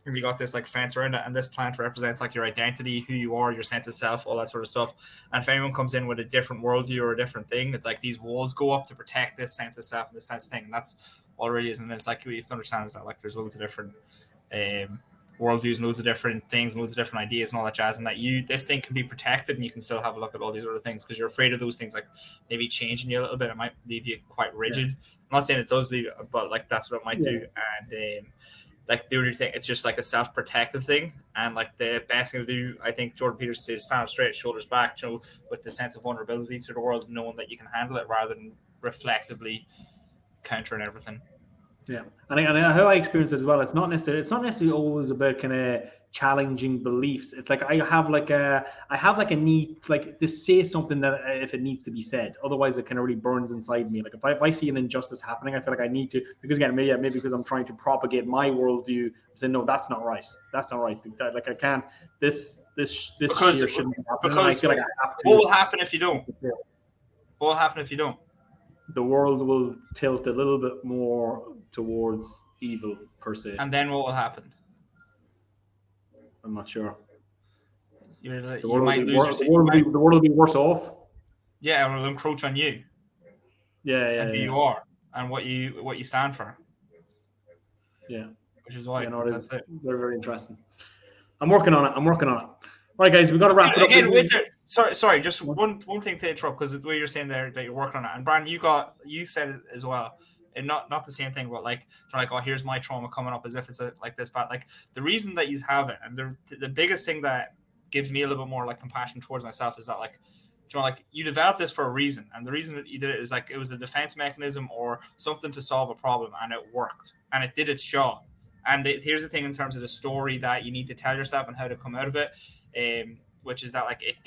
S8: And we got this like fence around it, and this plant represents like your identity, who you are, your sense of self, all that sort of stuff. And if anyone comes in with a different worldview or a different thing, it's like these walls go up to protect this sense of self and this sense of thing. And that's all it is. And it's like what you have to understand is that like there's loads of different worldviews and loads of different things and loads of different ideas and all that jazz, and that this thing can be protected and you can still have a look at all these other things because you're afraid of those things like maybe changing you a little bit. It might leave you quite rigid. I'm not saying it does leave you, but like that's what it might do. And like the only thing, it's just like a self-protective thing. And like the best thing to do, I think Jordan Peterson says, stand up straight, shoulders back, with the sense of vulnerability to the world, knowing that you can handle it rather than reflexively countering everything. Yeah,
S6: and how I experience it as well. It's not necessarily always about kind of challenging beliefs. It's like I have like a need like to say something that if it needs to be said. Otherwise, it kind of really burns inside me. Like if I see an injustice happening, I feel like I need to, because again, maybe because I'm trying to propagate my worldview. Saying no, that's not right. That's not right. Like I can't. This
S8: because
S6: shouldn't happen.
S8: Because
S6: I feel like I have to.
S8: What will happen if you don't? What will happen if you don't?
S6: The world will tilt a little bit more towards evil per se.
S8: And then what will happen?
S6: I'm not sure.
S8: The world
S6: will be worse off.
S8: Yeah, it will encroach on you.
S6: Yeah.
S8: And who you are and what you stand for.
S6: Yeah.
S8: Which is why that's it.
S6: Very, very interesting. I'm working on it. All right, guys, we've got to wrap it up.
S8: Again, sorry, just one thing to interrupt, because the way you're saying there that you're working on it, and Brian, you said it as well, and not the same thing, but like oh, here's my trauma coming up as if it's like this bad. Like the reason that you have it, and the biggest thing that gives me a little bit more like compassion towards myself is that like you developed this for a reason, and the reason that you did it is like it was a defense mechanism or something to solve a problem, and it worked, and it did its job. And here's the thing in terms of the story that you need to tell yourself and how to come out of it. Which is that it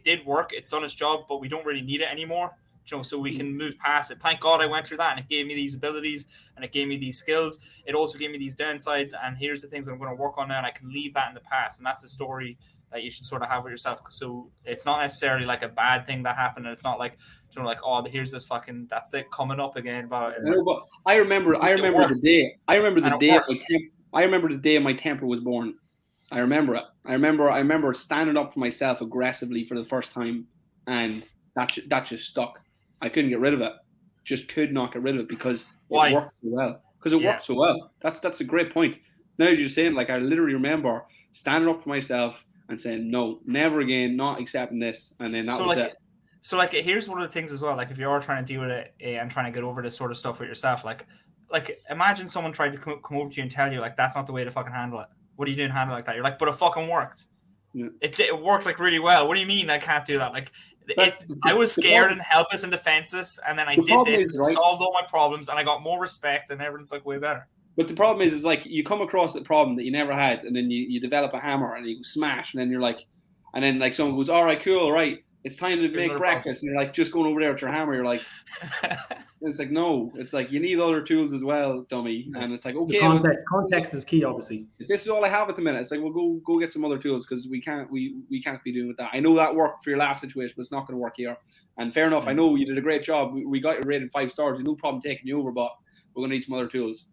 S8: did work, it's done its job, but we don't really need it anymore, so we can move past it. Thank God I went through that, and it gave me these abilities and it gave me these skills. It also gave me these downsides, and here's the things that I'm going to work on now, and I can leave that in the past. And that's the story that you should sort of have with yourself. So it's not necessarily like a bad thing that happened, and it's not like oh, here's this fucking that's it coming up again. But
S7: I remember the day my temper was born. I remember it. I remember standing up for myself aggressively for the first time, and that just stuck. I couldn't get rid of it. Just could not get rid of it because it worked so well. Because it worked so well. That's a great point. Now you're just saying, like, I literally remember standing up for myself and saying, no, never again, not accepting this, and then that was it.
S8: So, like, here's one of the things as well. Like, if you are trying to deal with it and trying to get over this sort of stuff with yourself, like imagine someone tried to come over to you and tell you, like, that's not the way to fucking handle it. What are you doing handle like that? You're like, but it fucking worked.
S7: Yeah.
S8: It worked, like, really well. What do you mean I can't do that? Like, I was scared and helpless and defenseless, and then I did this, solved all my problems, and I got more respect, and everything's, like, way better.
S7: But the problem is like, you come across a problem that you never had, and then you develop a hammer, and you smash, and then you're like, and then, like, someone goes, all right, cool, right, it's time to make breakfast, and you're like, just going over there with your hammer, you're like, it's like, no, it's like, you need other tools as well, dummy, and it's like, okay,
S6: context is key, obviously.
S7: If this is all I have at the minute, it's like, well, go get some other tools, because we can't be doing with that. I know that worked for your last situation, but it's not going to work here. And fair enough, I know you did a great job. We got you rated 5 stars. No problem taking you over, but we're going to need some other tools.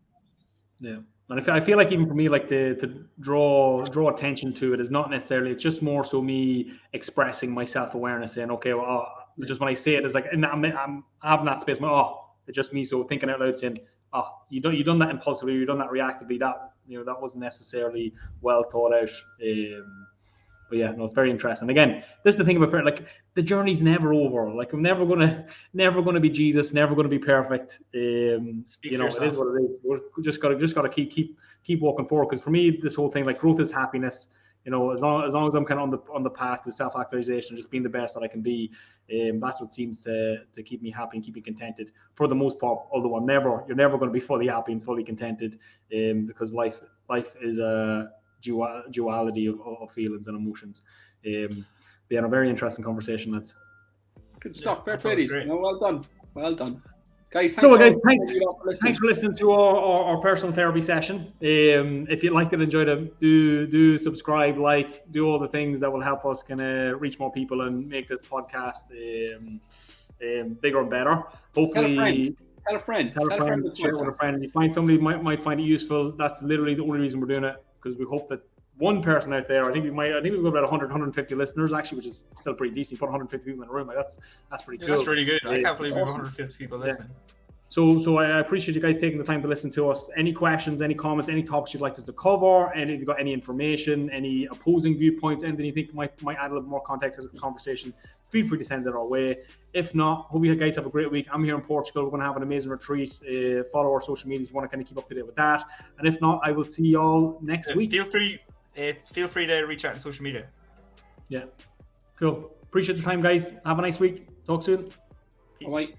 S6: Yeah, and I feel like even for me, like to draw attention to it is not necessarily. It's just more so me expressing my self-awareness, saying, okay, well, just when I say it, it's like, and I'm having that space. It's just me. So thinking out loud, saying, you done that impulsively, you done that reactively. That wasn't necessarily well thought out. But yeah, no, it's very interesting. Again, this is the thing about, like, the journey's never over. Like, I'm never gonna be Jesus, never gonna be perfect. It is what it is. We're just gotta keep walking forward. Because for me, this whole thing, like, growth is happiness. As long as I'm kind of on the path to self-actualization, just being the best that I can be, that's what seems to keep me happy and keep me contented for the most part. Although you're never going to be fully happy and fully contented, because life is a duality of feelings and emotions. A very interesting conversation. That's
S7: good stuff. Fair play. Well done, guys.
S6: Thanks for listening to our personal therapy session. If you liked it, enjoyed it, do subscribe, like, do all the things that will help us kind of reach more people and make this podcast bigger and better. Hopefully,
S7: tell a friend,
S6: share it with a friend. If you find somebody might find it useful, that's literally the only reason we're doing it, because we hope that one person out there, I think we've got about 150 listeners actually, which is still pretty decent. You put 150 people in a room, like, that's pretty cool.
S8: That's really good. I can't believe we have 150 people listening.
S6: So I appreciate you guys taking the time to listen to us. Any questions, any comments, any topics you'd like us to cover, and if you've got any information, any opposing viewpoints, anything you think might add a little more context to the conversation, feel free to send it our way. If not, hope you guys have a great week. I'm here in Portugal. We're going to have an amazing retreat. Follow our social media if you want to kind of keep up to date with that. And if not, I will see you all next week.
S8: Feel free to reach out on social media.
S6: Yeah, cool. Appreciate the time, guys. Have a nice week. Talk soon.
S8: Peace.
S7: Bye.